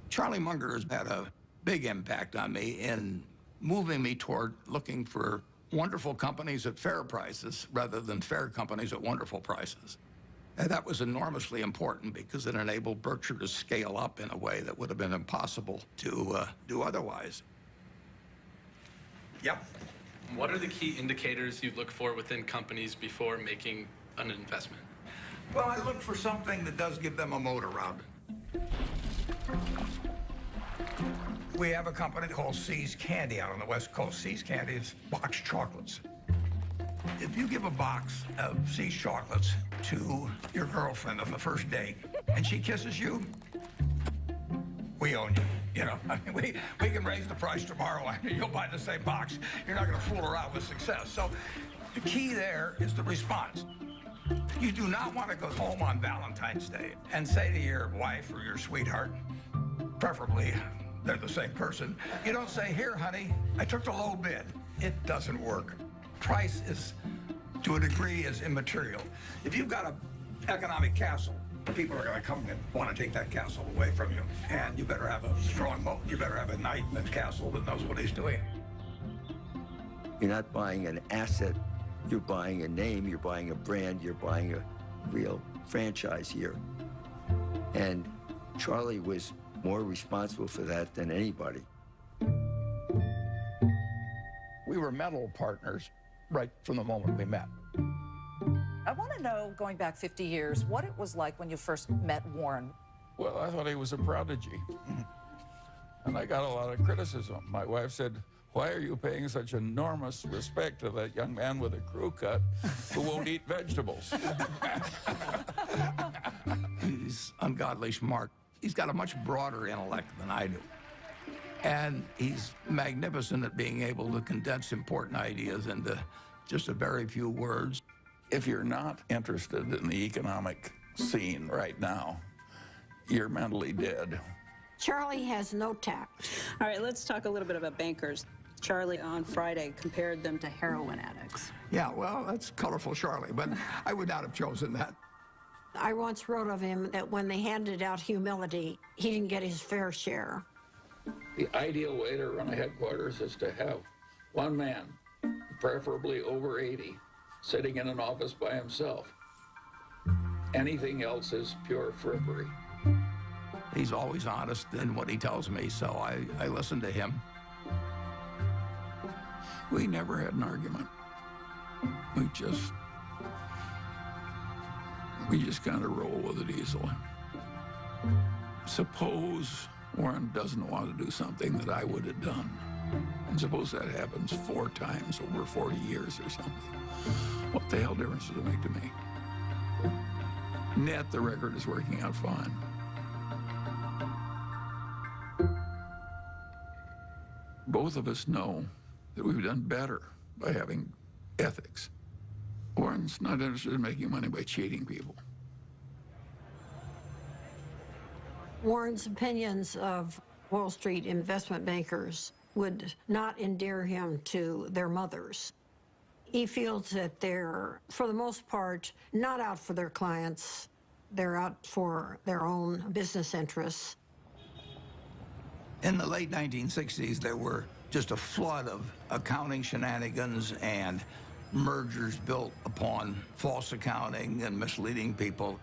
[SPEAKER 10] Charlie Munger has had a big impact on me in moving me toward looking for wonderful companies at fair prices rather than fair companies at wonderful prices. And that was enormously important because it enabled Berkshire to scale up in a way that would have been impossible to do otherwise.
[SPEAKER 4] Yep. What are the key indicators you look for within companies before making an investment?
[SPEAKER 10] Well, I look for something that does give them a moat around it. We have a company called See's Candy out on the West Coast. See's Candy is boxed chocolates. If you give a box of See's chocolates to your girlfriend on the first date and she kisses you, we own you. You know, I mean, we can raise the price tomorrow and you'll buy the same box. You're not going to fool around with success. So the key there is the response. You do not want to go home on Valentine's Day and say to your wife or your sweetheart, preferably they're the same person, you don't say, here, honey, I took the low bid. It doesn't work. Price is, to a degree, is immaterial. If you've got an economic castle, people are going to come and want to take that castle away from you. And you better have a strong moat. You better have a knight in the castle that knows what he's doing.
[SPEAKER 3] You're not buying an asset. You're buying a name. You're buying a brand. You're buying a real franchise here. And Charlie was more responsible for that than anybody.
[SPEAKER 10] We were mental partners right from the moment we met.
[SPEAKER 6] I want to know, going back 50 years, what it was like when you first met Warren.
[SPEAKER 7] Well, I thought he was a prodigy. And I got a lot of criticism. My wife said, why are you paying such enormous respect to that young man with a crew cut who won't eat vegetables?
[SPEAKER 10] He's ungodly smart. He's got a much broader intellect than I do. And he's magnificent at being able to condense important ideas into just a very few words.
[SPEAKER 7] If you're not interested in the economic scene right now, you're mentally dead.
[SPEAKER 13] Charlie has no tact.
[SPEAKER 8] All right, let's talk a little bit about bankers. Charlie on Friday compared them to heroin addicts.
[SPEAKER 10] Yeah, well, that's colorful, Charlie, but I would not have chosen that.
[SPEAKER 13] I once wrote of him that when they handed out humility, he didn't get his fair share.
[SPEAKER 7] The ideal way to run a headquarters is to have one man, preferably over 80, sitting in an office by himself. Anything else is pure frippery.
[SPEAKER 10] He's always honest in what he tells me, so I listen to him.
[SPEAKER 7] We never had an argument. We just kind of roll with it easily. Suppose Warren doesn't want to do something that I would have done. And suppose that happens 4 times over 40 years or something. What the hell difference does it make to me? Net, the record is working out fine. Both of us know that we've done better by having ethics. Warren's not interested in making money by cheating people.
[SPEAKER 13] Warren's opinions of Wall Street investment bankers would not endear him to their mothers. He feels that they're, for the most part, not out for their clients. They're out for their own business interests.
[SPEAKER 10] In the late 1960s, there were just a flood of accounting shenanigans and mergers built upon false accounting and misleading people.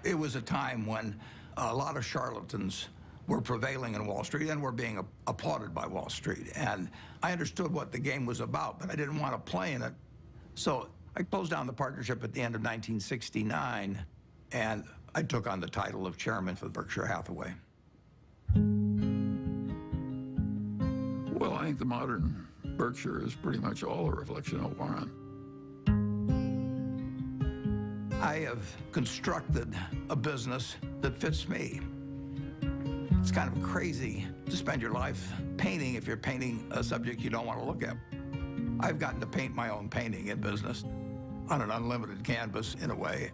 [SPEAKER 10] It was a time when a lot of charlatans were prevailing in Wall Street and were being applauded by Wall Street. And I understood what the game was about, but I didn't want to play in it. So I closed down the partnership at the end of 1969, and I took on the title of chairman for Berkshire Hathaway.
[SPEAKER 7] Well, I think the modern Berkshire is pretty much all a reflection of Warren.
[SPEAKER 10] I have constructed a business that fits me. It's kind of crazy to spend your life painting if you're painting a subject you don't want to look at. I've gotten to paint my own painting in business on an unlimited canvas, in a way.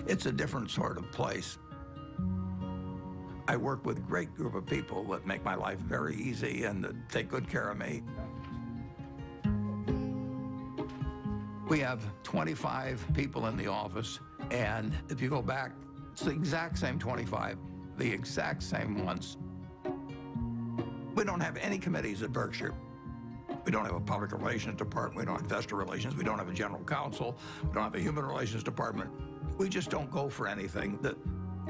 [SPEAKER 10] It's a different sort of place. I work with a great group of people that make my life very easy and that take good care of me. We have 25 people in the office, and if you go back, it's the exact same 25, the exact same ones. We don't have any committees at Berkshire. We don't have a public relations department. We don't have investor relations. We don't have a general counsel. We don't have a human relations department. We just don't go for anything that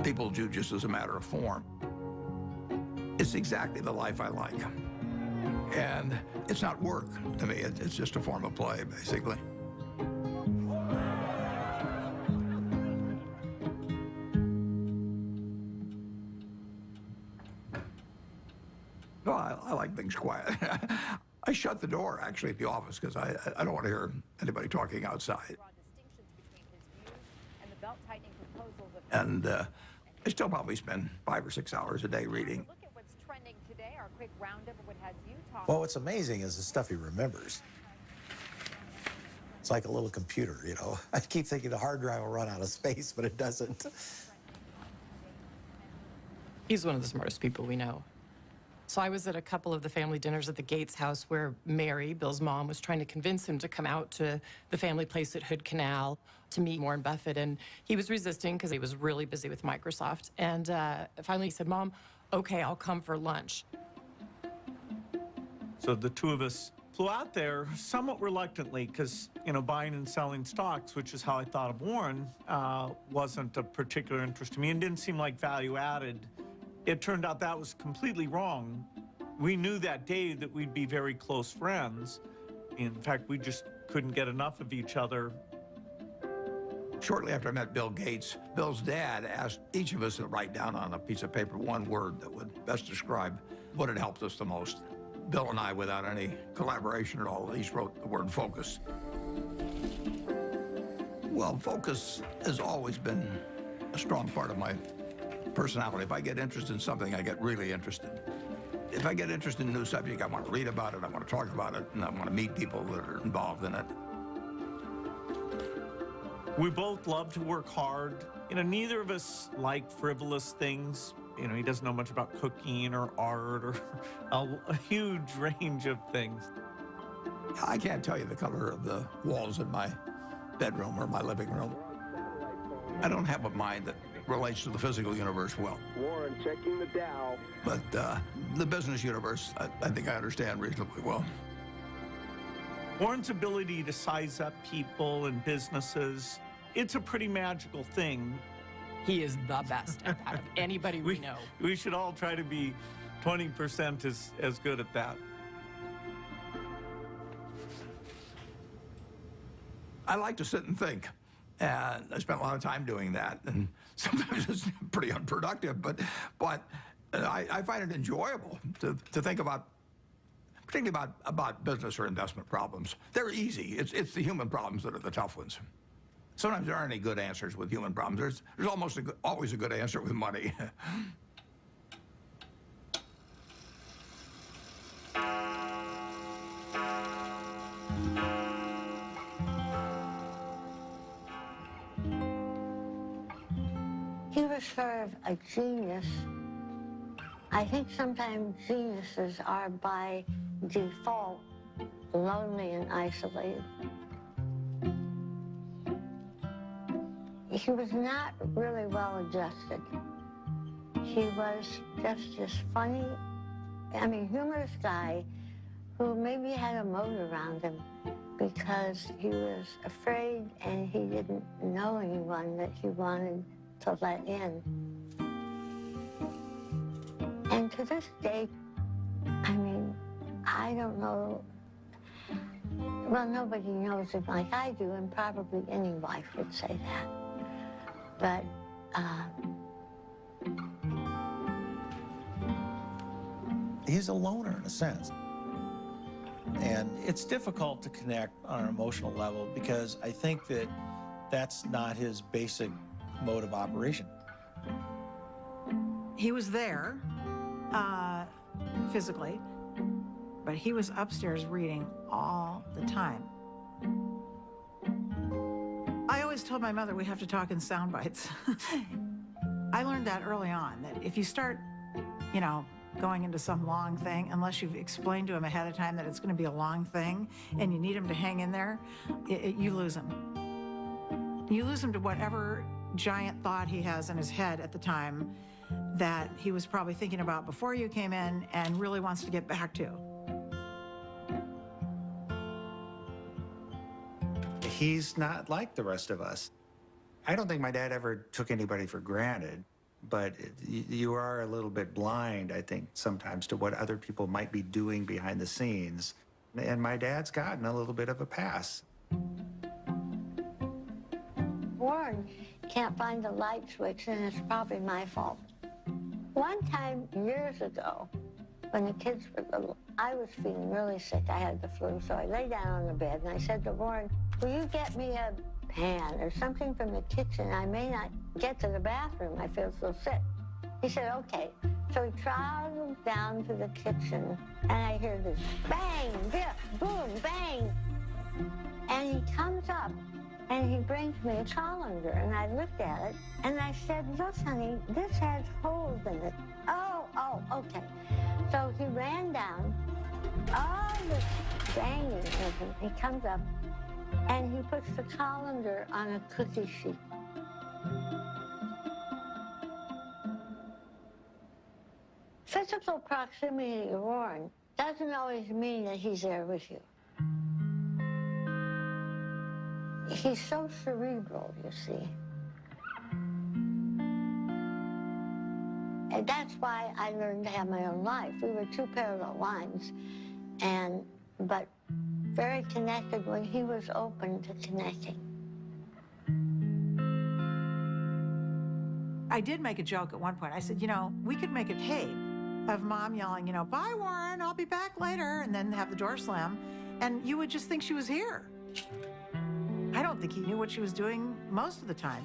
[SPEAKER 10] people do just as a matter of form. It's exactly the life I like. And it's not work to me. It's just a form of play, basically. Well, I like things quiet. I shut the door, actually, at the office because I don't want to hear anybody talking outside. And I still probably spend 5 or 6 hours a day reading.
[SPEAKER 6] Look at what's trending today. Our quick roundup of what has you talking.
[SPEAKER 23] Well, what's amazing is the stuff he remembers. It's like a little computer, you know. I keep thinking the hard drive will run out of space, but it doesn't.
[SPEAKER 2] He's one of the smartest people we know. So I was at a couple of the family dinners at the Gates house where Mary, Bill's mom, was trying to convince him to come out to the family place at Hood Canal to meet Warren Buffett. And he was resisting because he was really busy with Microsoft. And finally he said, Mom, okay, I'll come for lunch.
[SPEAKER 9] So the two of us flew out there somewhat reluctantly because, you know, buying and selling stocks, which is how I thought of Warren, wasn't of particular interest to me and didn't seem like value added. It turned out that was completely wrong. We knew that day that we'd be very close friends. In fact, we just couldn't get enough of each other.
[SPEAKER 10] Shortly after I met Bill Gates, Bill's dad asked each of us to write down on a piece of paper one word that would best describe what had helped us the most. Bill and I, without any collaboration at all, each wrote the word focus. Well, focus has always been a strong part of my personality. If I get interested in something, I get really interested. If I get interested in a new subject, I want to read about it, I want to talk about it, and I want to meet people that are involved in it.
[SPEAKER 9] We both love to work hard. You know, neither of us like frivolous things. You know, he doesn't know much about cooking or art or a huge range of things.
[SPEAKER 10] I can't tell you the color of the walls in my bedroom or my living room. I don't have a mind that relates to the physical universe well.
[SPEAKER 18] Warren checking the Dow.
[SPEAKER 10] But the business universe, I think I understand reasonably well.
[SPEAKER 9] Warren's ability to size up people and businesses, it's a pretty magical thing.
[SPEAKER 2] He is the best at that of anybody we know.
[SPEAKER 9] We should all try to be 20% as good at that.
[SPEAKER 10] I like to sit and think. And I spent a lot of time doing that, and sometimes it's pretty unproductive, but I find it enjoyable to think about, particularly about business or investment problems. They're easy. It's the human problems that are the tough ones. Sometimes there aren't any good answers with human problems. There's almost always a good answer with money.
[SPEAKER 1] He was sort of a genius. I think sometimes geniuses are by default lonely and isolated. He was not really well adjusted. He was just this funny, humorous guy who maybe had a moat around him because he was afraid and he didn't know anyone that he wanted to let in. And to this day, I don't know, well, nobody knows him like I do, and probably any wife would say that. But,
[SPEAKER 23] he's a loner in a sense. And it's difficult to connect on an emotional level because I think that that's not his basic mode of operation.
[SPEAKER 25] He was there, physically, but he was upstairs reading all the time. I always told my mother we have to talk in sound bites. I learned that early on, that if you start, going into some long thing, unless you've explained to him ahead of time that it's going to be a long thing and you need him to hang in there, you lose him. You lose him to whatever giant thought he has in his head at the time that he was probably thinking about before you came in and really wants to get back to.
[SPEAKER 24] He's not like the rest of us. I don't think my dad ever took anybody for granted, but you are a little bit blind, I think, sometimes to what other people might be doing behind the scenes. And my dad's gotten a little bit of a pass.
[SPEAKER 1] Warren can't find the light switch, and it's probably my fault. One time, years ago, when the kids were little, I was feeling really sick. I had the flu, so I lay down on the bed, and I said to Warren, will you get me a pan or something from the kitchen? I may not get to the bathroom. I feel so sick. He said, okay. So he trotted down to the kitchen, and I hear this bang, dip, boom, bang. And he comes up and he brings me a colander, and I looked at it and I said, look, honey, this has holes in it. Oh, okay. So he ran down, all this banging, he comes up and he puts the colander on a cookie sheet. Physical proximity to Warren doesn't always mean that he's there with you. He's so cerebral, you see. And that's why I learned to have my own life. We were two parallel lines, but very connected when he was open to connecting.
[SPEAKER 25] I did make a joke at one point. I said, you know, we could make a tape of Mom yelling, you know, bye, Warren, I'll be back later, and then have the door slam, and you would just think she was here. I don't think he knew what she was doing most of the time.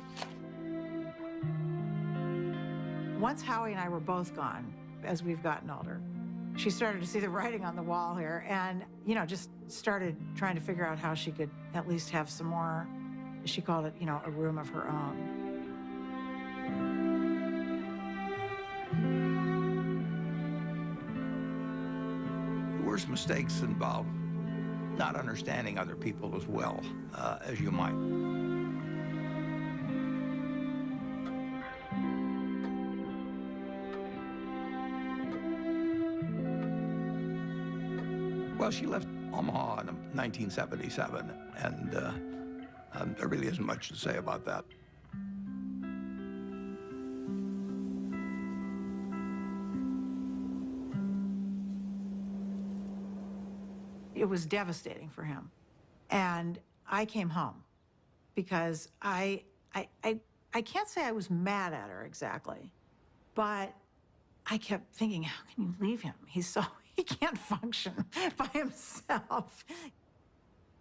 [SPEAKER 25] Once Howie and I were both gone, as we've gotten older, she started to see the writing on the wall here and, you know, just started trying to figure out how she could at least have some more, she called it, you know, a room of her own.
[SPEAKER 10] The worst mistakes involve not understanding other people as well as you might. Well, she left Omaha in 1977, and there really isn't much to say about that.
[SPEAKER 25] It was devastating for him. And I came home because I can't say I was mad at her exactly, but I kept thinking, how can you leave him? He can't function by himself.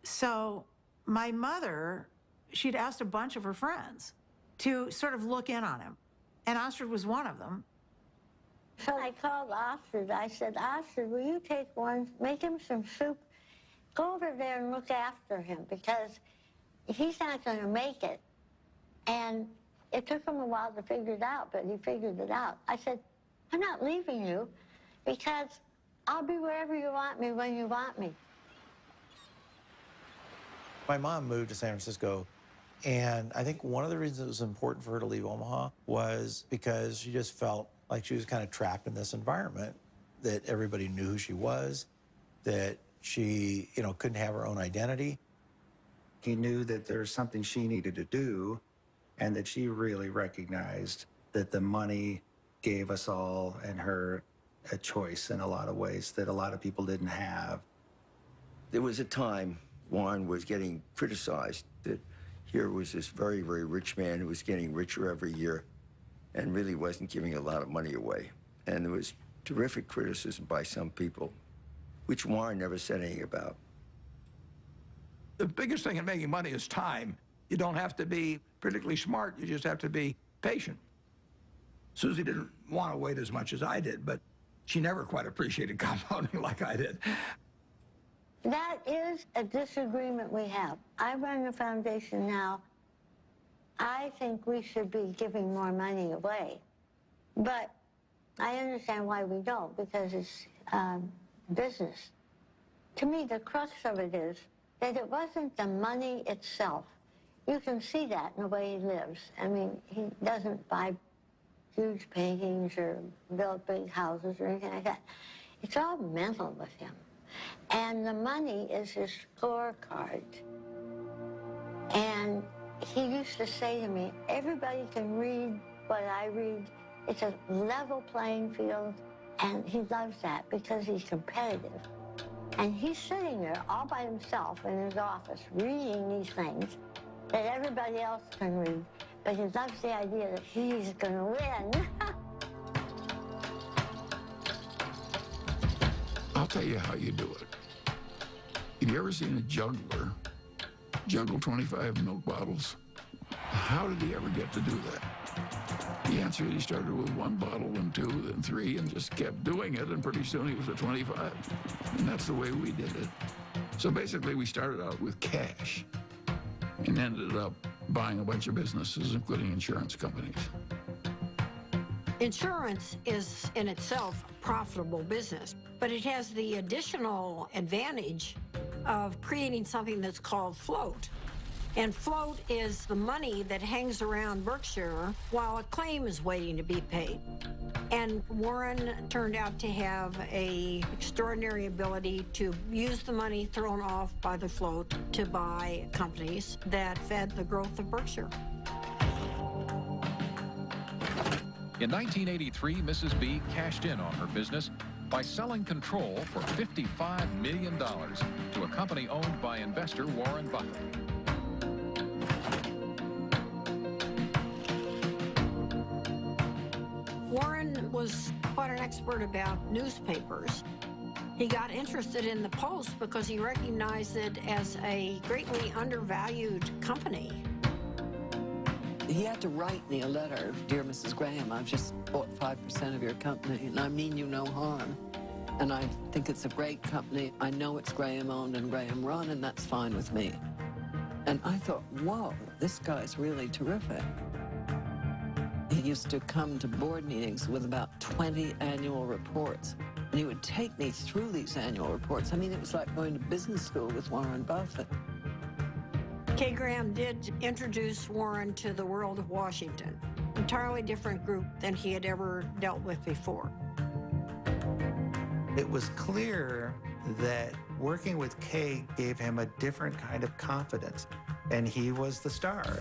[SPEAKER 25] So my mother, she'd asked a bunch of her friends to sort of look in on him. And Astrid was one of them.
[SPEAKER 1] So I called Astrid. I said, Astrid, will you take one, make him some soup, go over there and look after him because he's not going to make it. And it took him a while to figure it out, but he figured it out. I said, I'm not leaving you because I'll be wherever you want me when you want me.
[SPEAKER 23] My mom moved to San Francisco, and I think one of the reasons it was important for her to leave Omaha was because she just felt like she was kind of trapped in this environment, that everybody knew who she was, that she, you know, couldn't have her own identity.
[SPEAKER 24] He knew that there's something she needed to do, and that she really recognized that the money gave us all and her a choice in a lot of ways that a lot of people didn't have.
[SPEAKER 3] There was a time Warren was getting criticized that here was this very, very rich man who was getting richer every year and really wasn't giving a lot of money away. And there was terrific criticism by some people, which Warren never said anything about.
[SPEAKER 10] The biggest thing in making money is time. You don't have to be particularly smart, you just have to be patient. Susie didn't want to wait as much as I did, but she never quite appreciated compounding like I did.
[SPEAKER 1] That is a disagreement we have. I run a foundation now. I think we should be giving more money away. But I understand why we don't, because it's business. To me, the crux of it is that it wasn't the money itself. You can see that in the way he lives. I mean, he doesn't buy huge paintings or build big houses or anything like that. It's all mental with him. And the money is his scorecard. And he used to say to me, everybody can read what I read. It's a level playing field. And he loves that because he's competitive. And he's sitting there all by himself in his office reading these things that everybody else can read. But he loves the idea that he's going to win.
[SPEAKER 7] I'll tell you how you do it. Have you ever seen a juggler juggle 25 milk bottles? How did he ever get to do that? The answer is he started with one bottle, then two, then three, and just kept doing it, and pretty soon he was at 25. And that's the way we did it. So basically, we started out with cash and ended up buying a bunch of businesses, including insurance companies.
[SPEAKER 13] Insurance is in itself a profitable business, but it has the additional advantage of creating something that's called float. And float is the money that hangs around Berkshire while a claim is waiting to be paid. And Warren turned out to have an extraordinary ability to use the money thrown off by the float to buy companies that fed the growth of Berkshire.
[SPEAKER 14] In 1983, Mrs. B cashed in on her business by selling control for $55 million to a company owned by investor Warren Buffett.
[SPEAKER 13] Warren was quite an expert about newspapers. He got interested in the Post because he recognized it as a greatly undervalued company.
[SPEAKER 15] He had to write me a letter. Dear Mrs. Graham, I've just bought 5% of your company, and I mean you no harm. And I think it's a great company. I know it's Graham-owned and Graham-run, and that's fine with me. And I thought, whoa, this guy's really terrific. He used to come to board meetings with about 20 annual reports. And he would take me through these annual reports. I mean, it was like going to business school with Warren Buffett.
[SPEAKER 13] Kay Graham did introduce Warren to the world of Washington, entirely different group than he had ever dealt with before.
[SPEAKER 24] It was clear that working with Kay gave him a different kind of confidence, and he was the star.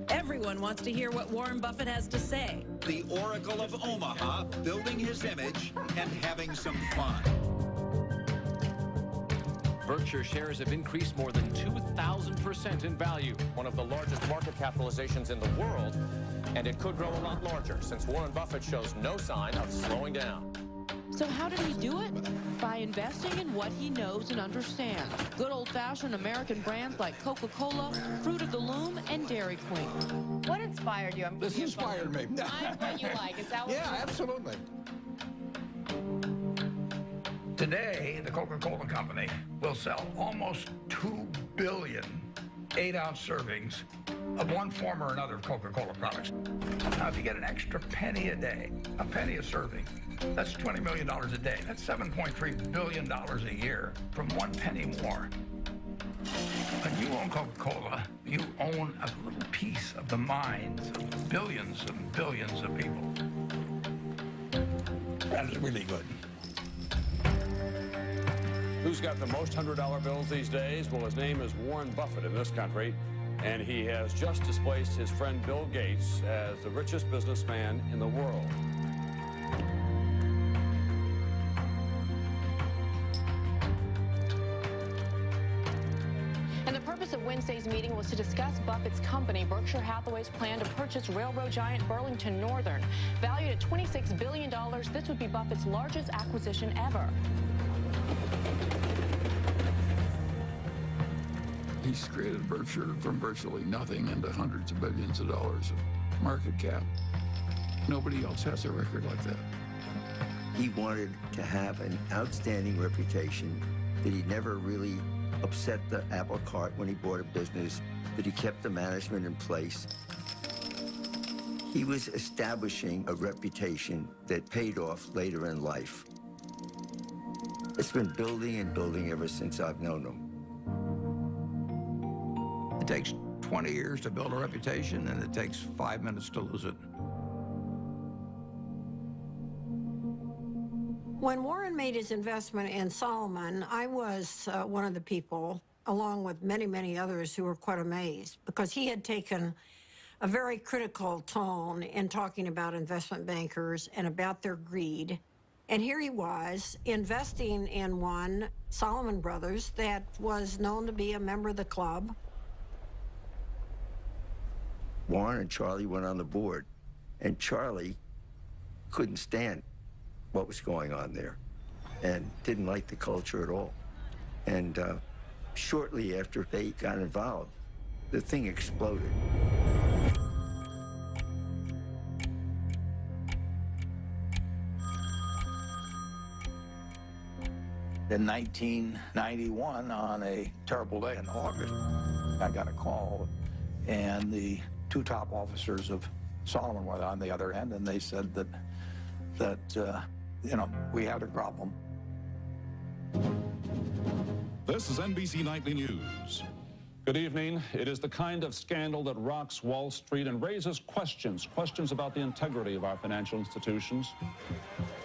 [SPEAKER 17] Everyone wants to hear what Warren Buffett has to say.
[SPEAKER 19] The Oracle of Omaha, building his image and having some fun.
[SPEAKER 20] Berkshire shares have increased more than 2,000% in value, one of the largest market capitalizations in the world, and it could grow a lot larger since Warren Buffett shows no sign of slowing down.
[SPEAKER 26] So how did he do it? By investing in what he knows and understands. Good old-fashioned American brands like Coca-Cola, Fruit of the Loom, and Dairy Queen.
[SPEAKER 27] What inspired you?
[SPEAKER 10] This inspired me.
[SPEAKER 27] Find what you like. Is that what
[SPEAKER 10] Yeah, absolutely. Today, the Coca-Cola Company will sell almost 2 billion 8-ounce servings of one form or another of Coca-Cola products. Now, if you get an extra penny a day, a penny a serving, that's $20 million a day. That's $7.3 billion a year from 1 penny more. When you own Coca-Cola, you own a little piece of the minds of billions and billions of people. That is really good.
[SPEAKER 28] Who's got the most $100 bills these days? Well, his name is Warren Buffett in this country, and he has just displaced his friend Bill Gates as the richest businessman in the world.
[SPEAKER 11] And the purpose of Wednesday's meeting was to discuss Buffett's company, Berkshire Hathaway's plan to purchase railroad giant Burlington Northern. Valued at $26 billion, this would be Buffett's largest acquisition ever.
[SPEAKER 7] He's created Berkshire from virtually nothing into hundreds of billions of dollars of market cap. Nobody else has a record like that.
[SPEAKER 3] He wanted to have an outstanding reputation, that he never really upset the apple cart when he bought a business, that he kept the management in place. He was establishing a reputation that paid off later in life. It's been building and building ever since I've known him.
[SPEAKER 10] It takes 20 years to build a reputation, and it takes 5 minutes to lose it.
[SPEAKER 13] When Warren made his investment in Solomon, I was one of the people, along with many, many others, who were quite amazed, because he had taken a very critical tone in talking about investment bankers and about their greed. And here he was investing in one, Solomon Brothers, that was known to be a member of the club.
[SPEAKER 3] Warren and Charlie went on the board, and Charlie couldn't stand what was going on there and didn't like the culture at all. And shortly after they got involved, the thing exploded.
[SPEAKER 10] In 1991, on a terrible day in August, I got a call, and the two top officers of Solomon were on the other end, and they said that you know, we had a problem.
[SPEAKER 14] This is NBC Nightly News. Good evening. It is the kind of scandal that rocks Wall Street and raises questions about the integrity of our financial institutions.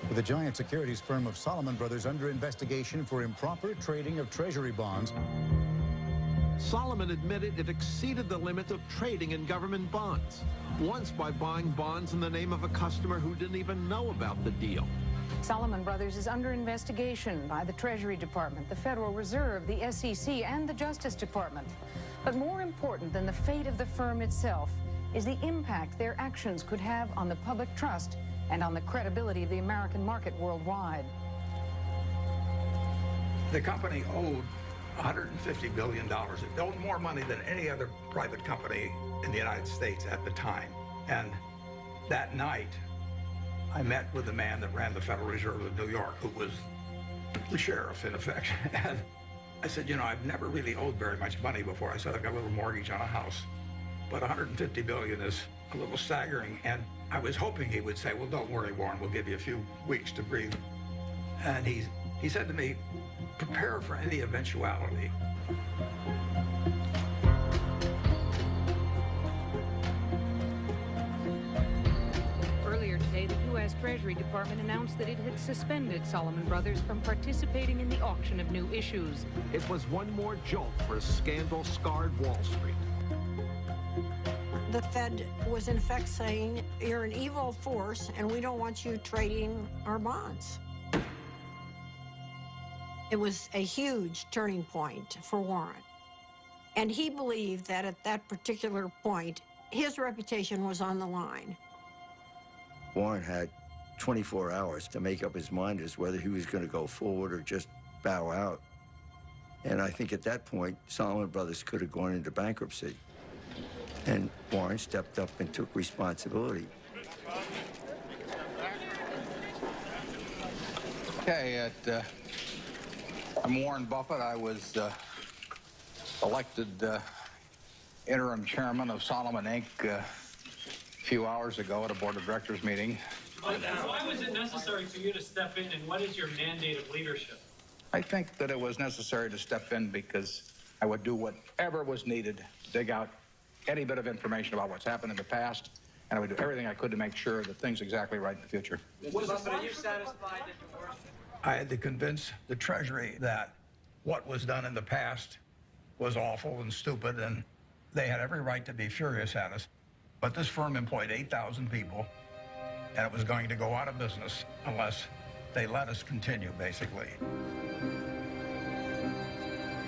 [SPEAKER 4] With the giant securities firm of Solomon Brothers under investigation for improper trading of Treasury bonds.
[SPEAKER 5] Solomon admitted it exceeded the limit of trading in government bonds, once by buying bonds in the name of a customer who didn't even know about the deal.
[SPEAKER 6] Solomon Brothers is under investigation by the Treasury Department, the Federal Reserve, the SEC, and the Justice Department. But more important than the fate of the firm itself is the impact their actions could have on the public trust and on the credibility of the American market worldwide.
[SPEAKER 10] The company owed $150 billion. It owed more money than any other private company in the United States at the time. And that night, I met with the man that ran the Federal Reserve of New York, who was the sheriff, in effect. And I said, you know, I've never really owed very much money before. I said, I've got a little mortgage on a house, but $150 billion is a little staggering. And I was hoping he would say, well, don't worry, Warren, we'll give you a few weeks to breathe. And he said to me, prepare for any eventuality.
[SPEAKER 6] Earlier today, the U.S. Treasury Department announced that it had suspended Solomon Brothers from participating in the auction of new issues.
[SPEAKER 5] It was one more jolt for a scandal-scarred Wall Street.
[SPEAKER 13] The Fed was in effect saying, you're an evil force and we don't want you trading our bonds. It was a huge turning point for Warren. And he believed that at that particular point, his reputation was on the line.
[SPEAKER 3] Warren had 24 hours to make up his mind as whether he was going to go forward or just bow out. And I think at that point, Solomon Brothers could have gone into bankruptcy. And Warren stepped up and took responsibility.
[SPEAKER 10] Okay, I'm Warren Buffett. I was elected interim chairman of Solomon Inc. A few hours ago at a board of directors meeting.
[SPEAKER 8] Why was it necessary for you to step in, and what is your mandate of leadership?
[SPEAKER 10] I think that it was necessary to step in because I would do whatever was needed to dig out any bit of information about what's happened in the past, and I would do everything I could to make sure that things are exactly right in the future.
[SPEAKER 8] Buffett, are you satisfied that your work?
[SPEAKER 10] I had to convince the Treasury that what was done in the past was awful and stupid, and they had every right to be furious at us. But this firm employed 8,000 people, and it was going to go out of business unless they let us continue, basically.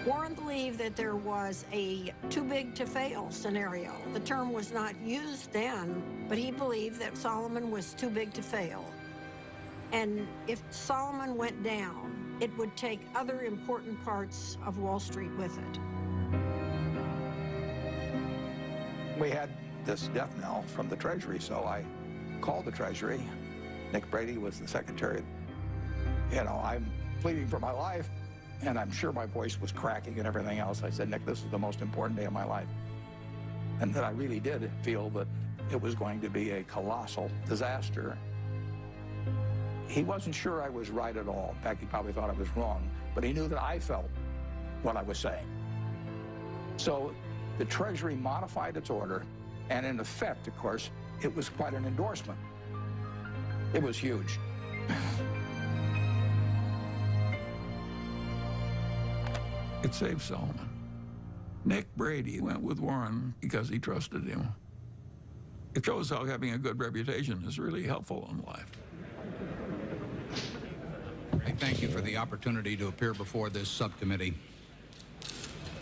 [SPEAKER 13] Warren believed that there was a too big to fail scenario. The term was not used then, but he believed that Solomon was too big to fail. And if Solomon went down, it would take other important parts of Wall Street with it.
[SPEAKER 10] We had this death knell from the Treasury, so I called the Treasury. Nick Brady was the secretary. You know, I'm pleading for my life, and I'm sure my voice was cracking and everything else. I said, Nick, this is the most important day of my life. And that I really did feel that it was going to be a colossal disaster. He wasn't sure I was right at all. In fact, he probably thought I was wrong, but he knew that I felt what I was saying. So the Treasury modified its order, and in effect, of course, it was quite an endorsement. It was huge.
[SPEAKER 7] It saved Solomon. Nick Brady went with Warren because he trusted him. It shows how having a good reputation is really helpful in life.
[SPEAKER 12] I thank you for the opportunity to appear before this subcommittee.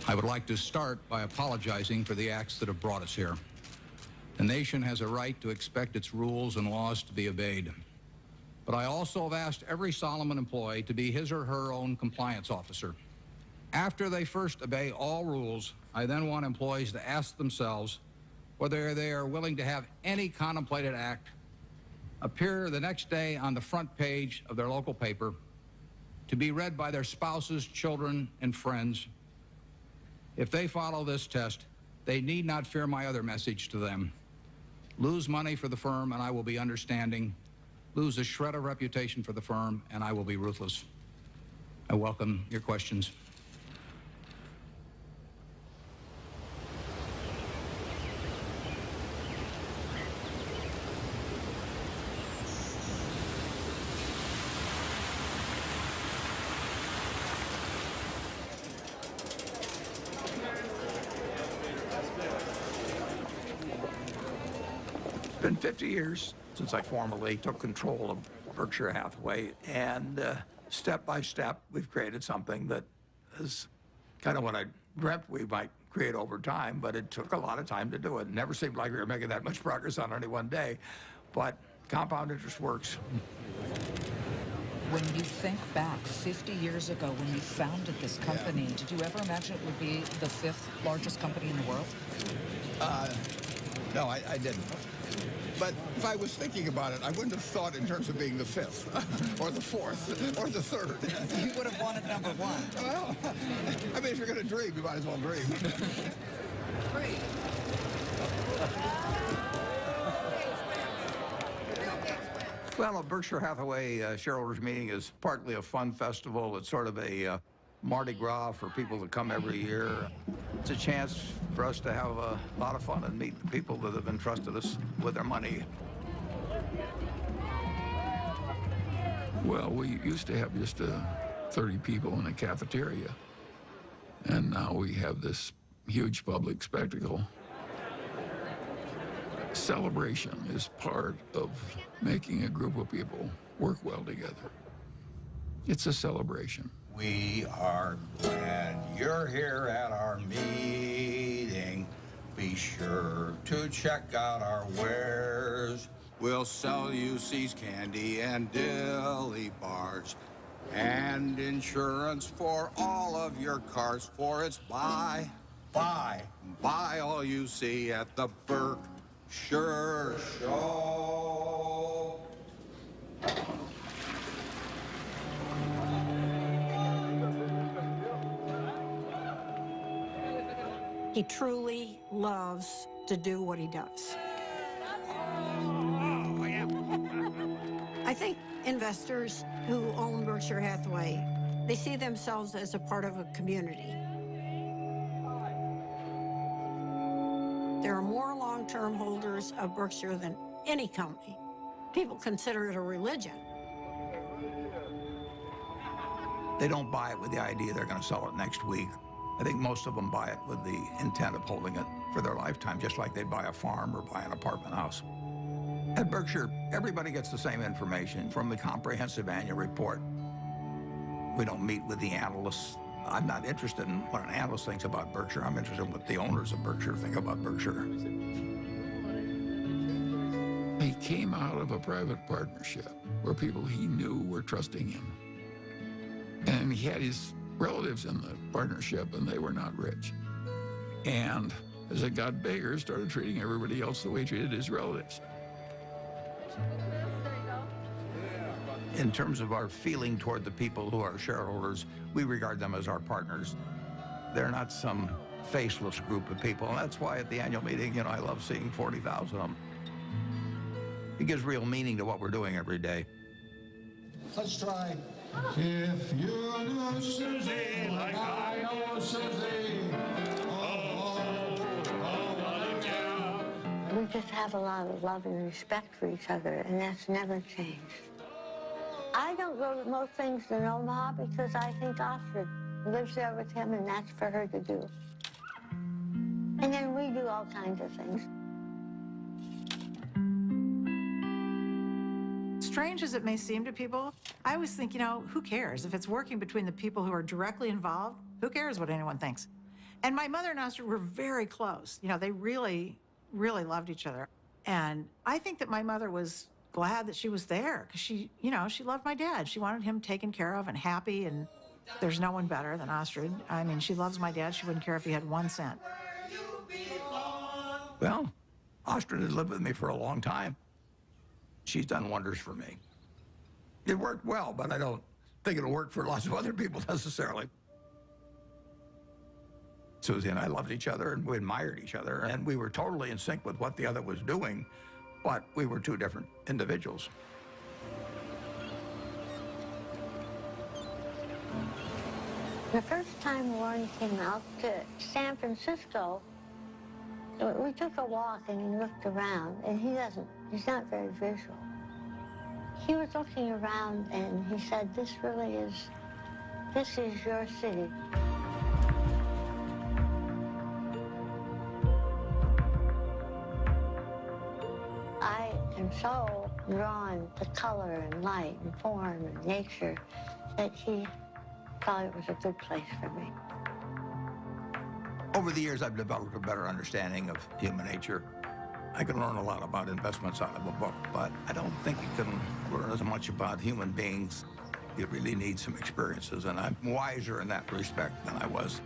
[SPEAKER 12] I would like to start by apologizing for the acts that have brought us here. The nation has a right to expect its rules and laws to be obeyed. But I also have asked every Solomon employee to be his or her own compliance officer. After they first obey all rules, I then want employees to ask themselves whether they are willing to have any contemplated act appear the next day on the front page of their local paper to be read by their spouses, children, and friends. If they follow this test, they need not fear my other message to them. Lose money for the firm, and I will be understanding. Lose a shred of reputation for the firm, and I will be ruthless. I welcome your questions.
[SPEAKER 10] It's been 50 years since I formally took control of Berkshire Hathaway, and step by step, we've created something that is kind of what I dreamt we might create over time, but it took a lot of time to do it. It never seemed like we were making that much progress on any one day, but compound interest works.
[SPEAKER 2] When you think back 50 years ago when you founded this company, did you ever imagine it would be the 5th largest company in the world?
[SPEAKER 9] No, I didn't. But if I was thinking about it, I wouldn't have thought in terms of being the 5th, or the 4th, or the 3rd.
[SPEAKER 2] You would have wanted number 1.
[SPEAKER 9] Well, I mean, if you're going to dream, you might as well dream.
[SPEAKER 2] Great.
[SPEAKER 10] Well, a Berkshire Hathaway shareholders meeting is partly a fun festival. It's sort of a Mardi Gras for people that come every year. It's a chance for us to have a lot of fun and meet the people that have entrusted us with their money.
[SPEAKER 16] Well, we used to have just 30 people in a cafeteria, and now we have this huge public spectacle. Celebration is part of making a group of people work well together. It's a celebration.
[SPEAKER 18] We are glad you're here at our meeting. Be sure to check out our wares. We'll sell you C's candy and dilly bars and insurance for all of your cars, for it's buy all you see at the Berkshire Show.
[SPEAKER 13] He truly loves to do what he does. I think investors who own Berkshire Hathaway, they see themselves as a part of a community. There are more long-term holders of Berkshire than any company. People consider it a religion.
[SPEAKER 10] They don't buy it with the idea they're going to sell it next week. I think most of them buy it with the intent of holding it for their lifetime, just like they'd buy a farm or buy an apartment house. At Berkshire, everybody gets the same information from the comprehensive annual report. We don't meet with the analysts. I'm not interested in what an analyst thinks about Berkshire. I'm interested in what the owners of Berkshire think about Berkshire.
[SPEAKER 16] He came out of a private partnership where people he knew were trusting him. And he had his relatives in the partnership, and they were not rich. And as it got bigger, started treating everybody else the way he treated his relatives.
[SPEAKER 10] In terms of our feeling toward the people who are shareholders, we regard them as our partners. They're not some faceless group of people, and that's why at the annual meeting, I love seeing 40,000 of them. It gives real meaning to what we're doing every day.
[SPEAKER 9] Let's try. If you knew Susie like I know Susie,
[SPEAKER 1] We just have a lot of love and respect for each other, and that's never changed. I don't go to most things in Omaha because I think Astrid lives there with him, and that's for her to do. And then we do all kinds of things.
[SPEAKER 21] Strange as it may seem to people, I always think, who cares? If it's working between the people who are directly involved, who cares what anyone thinks? And my mother and Astrid were very close. They really, really loved each other. And I think that my mother was glad that she was there because she loved my dad. She wanted him taken care of and happy, and there's no one better than Astrid. I mean, she loves my dad. She wouldn't care if he had 1 cent.
[SPEAKER 10] Well, Astrid had lived with me for a long time. She's done wonders for me. It worked well, but I don't
[SPEAKER 9] think it'll work for lots of other people necessarily. Susie and I loved each other, and we admired each other, and we were totally in sync with what the other was doing, but we were two different individuals.
[SPEAKER 1] The first time Warren came out to San Francisco, we took a walk and he looked around, and he's not very visual. He was looking around and he said, this is your city. I am so drawn to color and light and form and nature that he thought it was a good place for me.
[SPEAKER 9] Over the years, I've developed a better understanding of human nature. I can learn a lot about investments out of a book, but I don't think you can learn as much about human beings. You really need some experiences, and I'm wiser in that respect than I was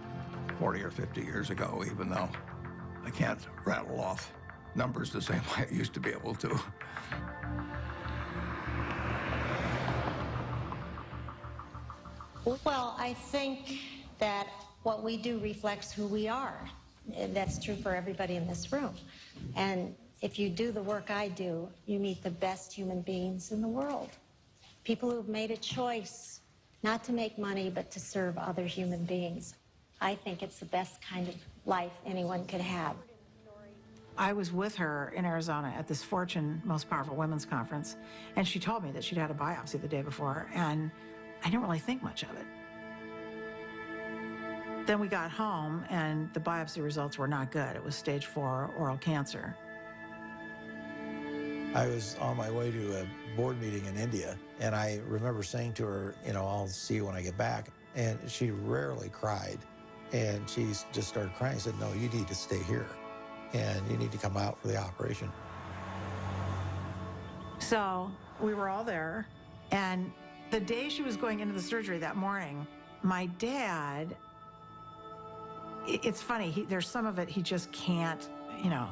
[SPEAKER 9] 40 or 50 years ago, even though I can't rattle off numbers the same way I used to be able to.
[SPEAKER 15] Well, I think that what we do reflects who we are. That's true for everybody in this room. And if you do the work I do, you meet the best human beings in the world. People who've made a choice not to make money, but to serve other human beings. I think it's the best kind of life anyone could have.
[SPEAKER 21] I was with her in Arizona at this Fortune Most Powerful Women's Conference, and she told me that she'd had a biopsy the day before, and I didn't really think much of it. Then we got home, and the biopsy results were not good. It was stage 4 oral cancer.
[SPEAKER 17] I was on my way to a board meeting in India, and I remember saying to her, you know, I'll see you when I get back. And she rarely cried, and she just started crying. I said, no, you need to stay here, and you need to come out for the operation.
[SPEAKER 21] So we were all there, and the day she was going into the surgery that morning, my dad, it's funny, there's some of it he just can't,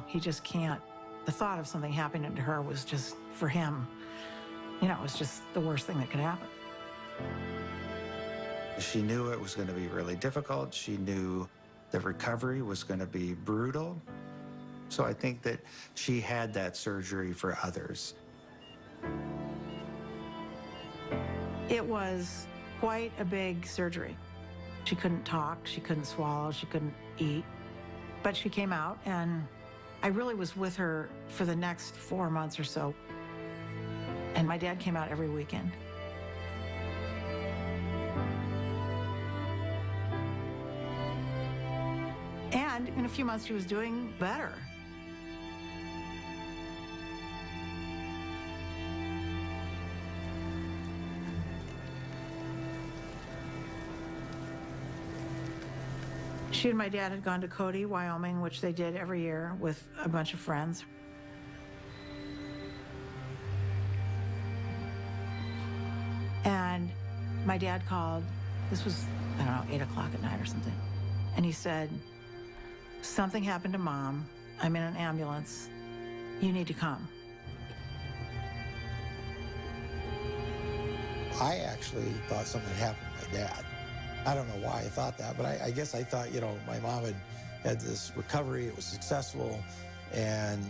[SPEAKER 21] he just can't. The thought of something happening to her was just, for him, it was just the worst thing that could happen.
[SPEAKER 19] She knew it was going to be really difficult. She knew the recovery was going to be brutal. So I think that she had that surgery for others.
[SPEAKER 21] It was quite a big surgery. She couldn't talk, she couldn't swallow, she couldn't eat. But she came out, and I really was with her for the next 4 months or so. And my dad came out every weekend. And in a few months, she was doing better. She and my dad had gone to Cody, Wyoming, which they did every year with a bunch of friends. And my dad called, this was, I don't know, 8 o'clock at night or something. And he said, something happened to Mom. I'm in an ambulance. You need to come.
[SPEAKER 17] I actually thought something happened to my dad. I don't know why I thought that, but I guess I thought, my mom had this recovery, it was successful, and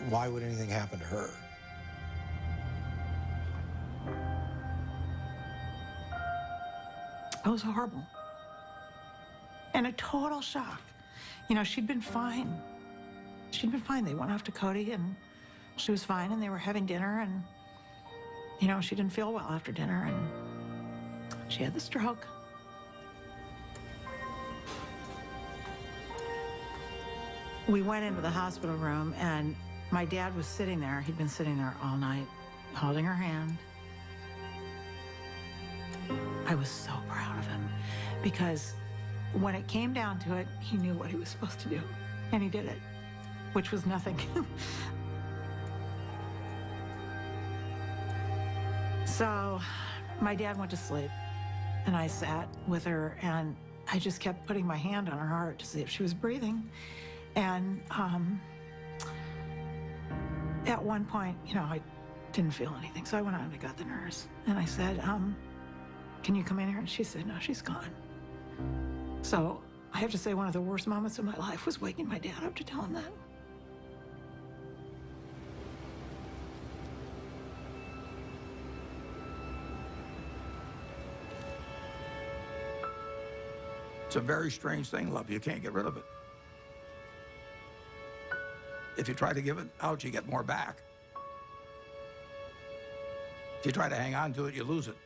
[SPEAKER 17] why would anything happen to her?
[SPEAKER 21] It was horrible. And a total shock. She'd been fine. She'd been fine. They went off to Cody, and she was fine, and they were having dinner, and, she didn't feel well after dinner, and she had the stroke. We went into the hospital room, and my dad was sitting there. He'd been sitting there all night, holding her hand. I was so proud of him, because when it came down to it, he knew what he was supposed to do, and he did it, which was nothing. So my dad went to sleep, and I sat with her, and I just kept putting my hand on her heart to see if she was breathing. And at one point, I didn't feel anything. So I went out and I got the nurse. And I said, can you come in here? And she said, no, she's gone. So I have to say one of the worst moments of my life was waking my dad up to tell him that.
[SPEAKER 9] It's a very strange thing, love. You can't get rid of it. If you try to give it out, you get more back. If you try to hang on to it, you lose it.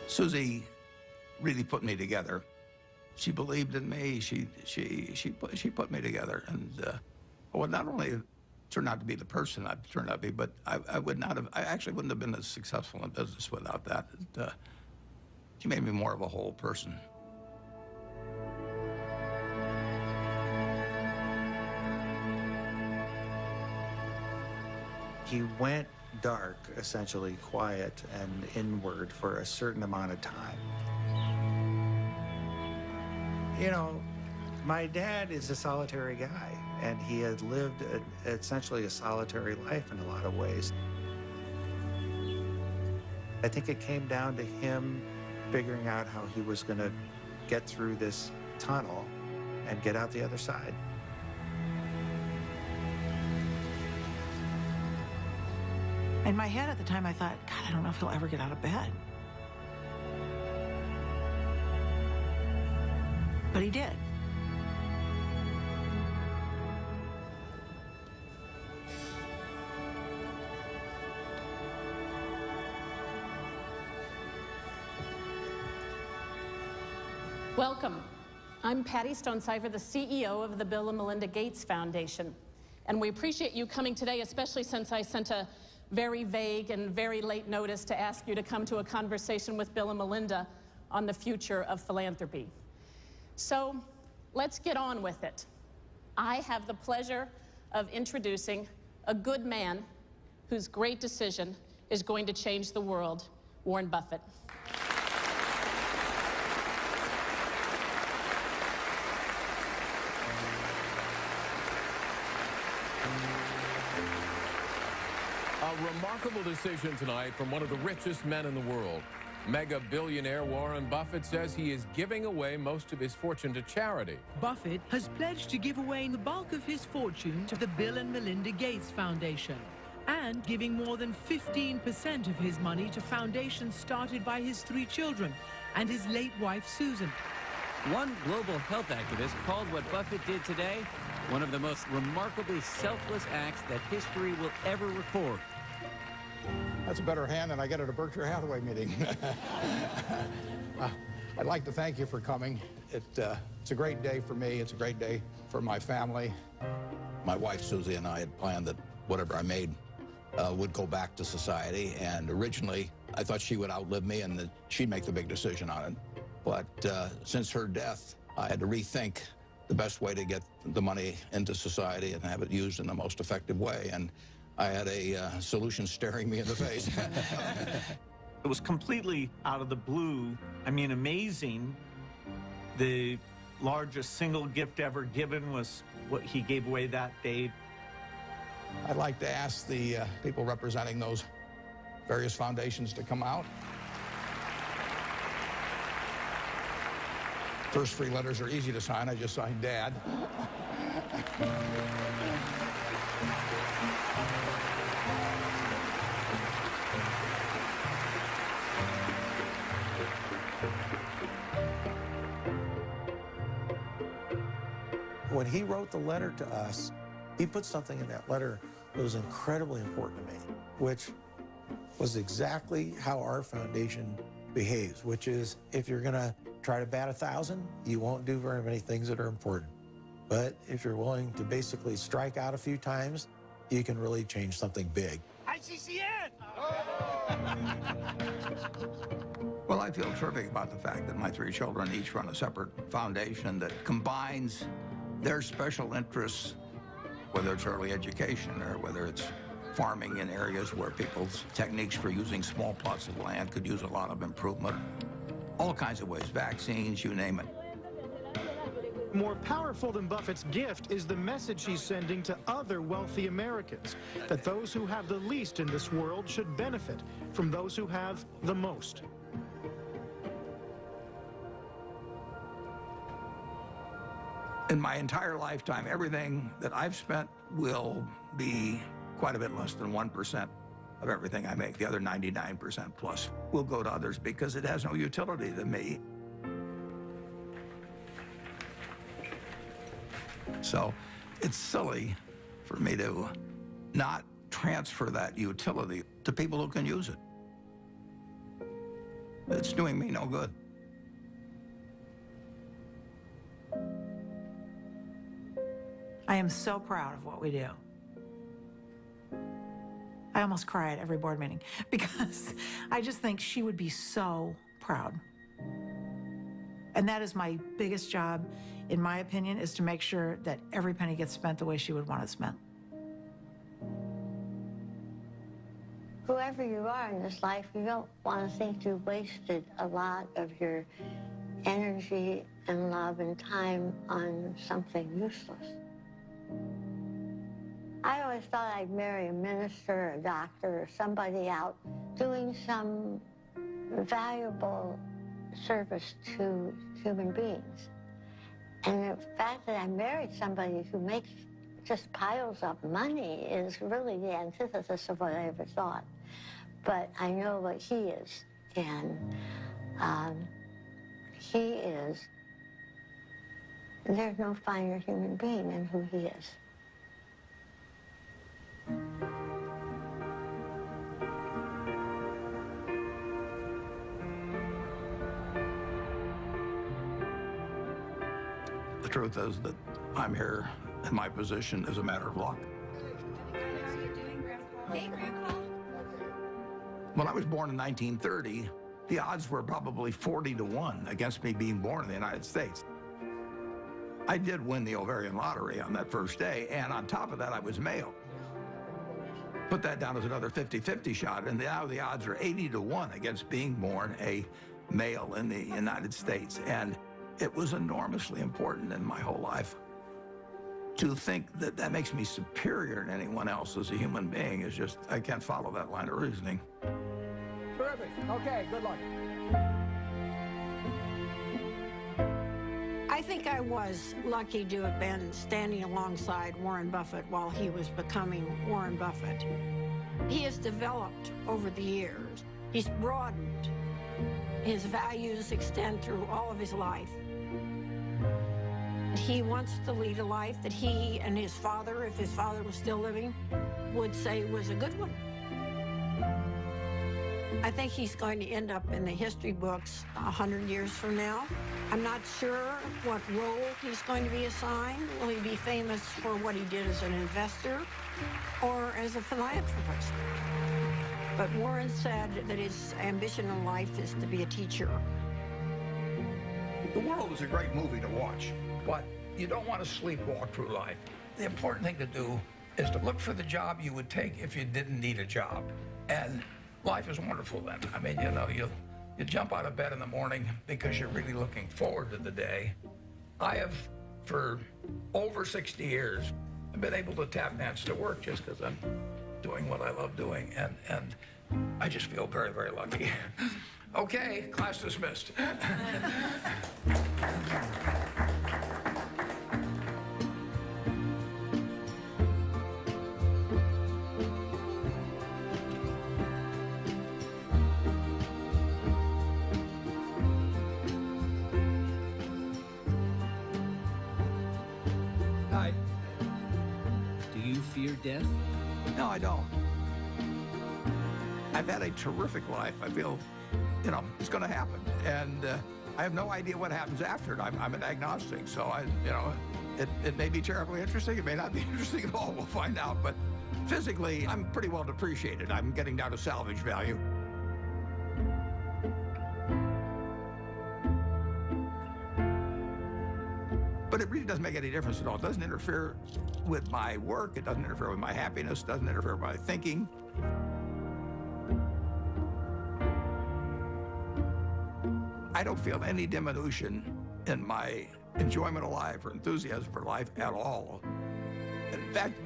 [SPEAKER 9] Susie really put me together. She believed in me. She put me together, and well, not only turned out to be the person I turned out to be, but I actually wouldn't have been as successful in business without that. She made me more of a whole person.
[SPEAKER 19] He went dark, essentially quiet and inward for a certain amount of time. You know, my dad is a solitary guy, and he had lived essentially a solitary life in a lot of ways. I think it came down to him figuring out how he was going to get through this tunnel and get out the other side.
[SPEAKER 21] In my head at the time, I thought, God, I don't know if he'll ever get out of bed. But he did.
[SPEAKER 11] Welcome. I'm Patty Stonecipher, the CEO of the Bill and Melinda Gates Foundation. And we appreciate you coming today, especially since I sent a very vague and very late notice to ask you to come to a conversation with Bill and Melinda on the future of philanthropy. So let's get on with it. I have the pleasure of introducing a good man whose great decision is going to change the world, Warren Buffett.
[SPEAKER 20] A remarkable decision tonight from one of the richest men in the world. Mega billionaire Warren Buffett says he is giving away most of his fortune to charity.
[SPEAKER 22] Buffett has pledged to give away the bulk of his fortune to the Bill and Melinda Gates Foundation and giving more than 15% of his money to foundations started by his 3 children and his late wife, Susan.
[SPEAKER 23] One global health activist called what Buffett did today one of the most remarkably selfless acts that history will ever record.
[SPEAKER 10] That's a better hand than I get at a Berkshire Hathaway meeting. I'd like to thank you for coming. It's a great day for me. It's a great day for my family. My wife, Susie, and I had planned that whatever I made would go back to society. And originally, I thought she would outlive me and that she'd make the big decision on it. But since her death, I had to rethink the best way to get the money into society and have it used in the most effective way. And I had a solution staring me in the face.
[SPEAKER 24] It was completely out of the blue. I mean, amazing. The largest single gift ever given was what he gave away that day.
[SPEAKER 10] I'd like to ask the people representing those various foundations to come out. First 3 letters are easy to sign. I just signed Dad.
[SPEAKER 17] When he wrote the letter to us, he put something in that letter that was incredibly important to me, which was exactly how our foundation behaves, which is if you're going to try to bat 1,000, you won't do very many things that are important. But if you're willing to basically strike out a few times, you can really change something big.
[SPEAKER 24] ICCN!
[SPEAKER 9] Well, I feel terrific about the fact that my 3 children each run a separate foundation that combines their special interests, whether it's early education or whether it's farming in areas where people's techniques for using small plots of land could use a lot of improvement. All kinds of ways, vaccines, you name it.
[SPEAKER 4] More powerful than Buffett's gift is the message he's sending to other wealthy Americans, that those who have the least in this world should benefit from those who have the most.
[SPEAKER 9] In my entire lifetime, everything that I've spent will be quite a bit less than 1% of everything I make. The other 99% plus will go to others because it has no utility to me. So it's silly for me to not transfer that utility to people who can use it. It's doing me no good.
[SPEAKER 21] I am so proud of what we do. I almost cry at every board meeting because I just think she would be so proud. And that is my biggest job, in my opinion, is to make sure that every penny gets spent the way she would want it spent.
[SPEAKER 1] Whoever you are in this life, you don't want to think you wasted a lot of your energy and love and time on something useless. I always thought I'd marry a minister, a doctor, or somebody out doing some valuable service to human beings. And the fact that I married somebody who makes just piles of money is really the antithesis of what I ever thought. But I know what he is, and he is, there's no finer human being than who he is.
[SPEAKER 9] The truth is that I'm here in my position as a matter of luck.
[SPEAKER 13] Hey, Grandpa.
[SPEAKER 9] When I was born in 1930, the odds were probably 40-1 against me being born in the United States. I did win the ovarian lottery on that first day, and on top of that, I was male. Put that down as another 50-50 shot, and now the odds are 80-1 against being born a male in the United States. And it was enormously important in my whole life. To think that that makes me superior to anyone else as a human being is just, I can't follow that line of reasoning.
[SPEAKER 5] Terrific. Okay, good luck.
[SPEAKER 13] I think I was lucky to have been standing alongside Warren Buffett while he was becoming Warren Buffett. He has developed over the years. He's broadened. His values extend through all of his life. He wants to lead a life that he and his father, if his father was still living, would say was a good one. I think he's going to end up in the history books 100 years from now. I'm not sure what role he's going to be assigned. Will he be famous for what he did as an investor or as a philanthropist? But Warren said that his ambition in life is to be a teacher.
[SPEAKER 9] The world is a great movie to watch, but you don't want to sleepwalk through life. The important thing to do is to look for the job you would take if you didn't need a job. And life is wonderful then. I mean, you know, you jump out of bed in the morning because you're really looking forward to the day. I have, for over 60 years, been able to tap dance to work just because I'm doing what I love doing. And I just feel very, very lucky. Okay, class dismissed.
[SPEAKER 6] Death?
[SPEAKER 9] No, I don't. I've had a terrific life. I feel, you know, it's going to happen. And I have no idea what happens after it. I'm an agnostic, so it may be terribly interesting. It may not be interesting at all. We'll find out. But physically, I'm pretty well depreciated. I'm getting down to salvage value. But it really doesn't make any difference at all. It doesn't interfere with my work. It doesn't interfere with my happiness. It doesn't interfere with my thinking. I don't feel any diminution in my enjoyment of life or enthusiasm for life at all. In fact,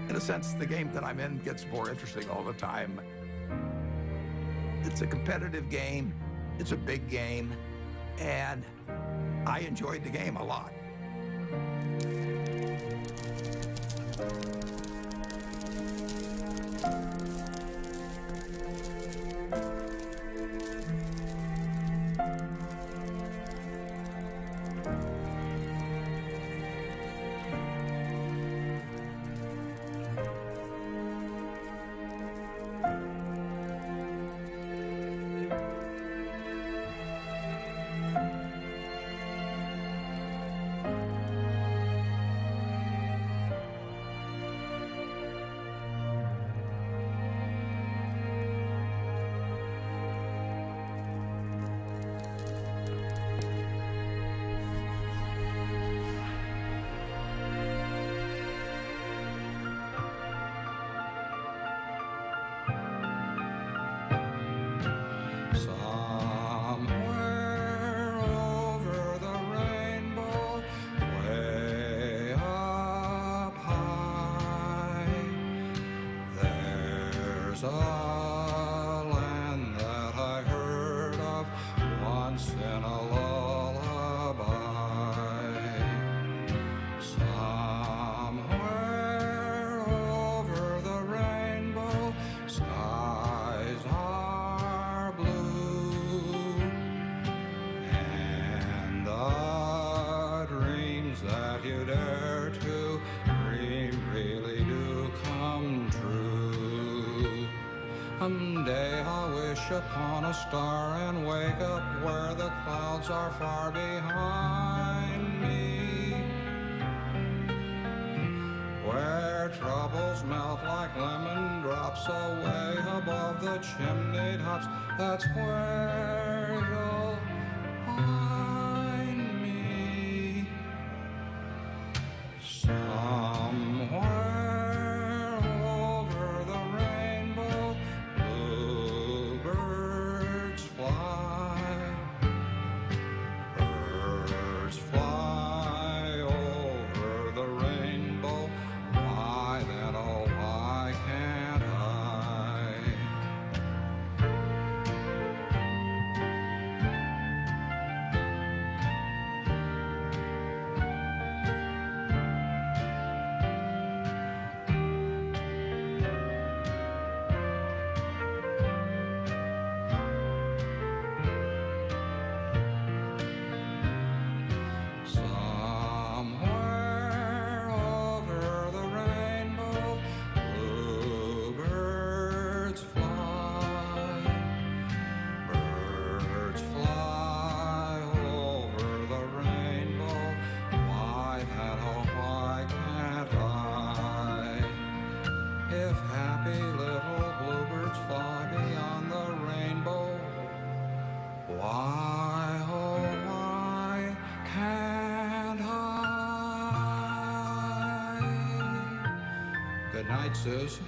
[SPEAKER 9] in a sense, the game that I'm in gets more interesting all the time. It's a competitive game, it's a big game, and I enjoyed the game a lot.
[SPEAKER 18] There's a land that I heard of once in a lullaby. Somewhere over the rainbow, skies are blue, and the dreams that you dare to dream really do come true. Someday I'll wish upon a star and wake up where the clouds are far behind me, where troubles melt like lemon drops away above the chimney tops. That's where you'll find me. Somewhere over the rainbow, bluebirds fly. Birds fly over the rainbow. Why then, oh, why can't I? Somewhere over the rainbow, bluebirds fly. Birds fly over the rainbow. Why then, oh, why can't I? If happy little bluebirds fly beyond the rainbow, why, oh, why can't I? Good night, Susan.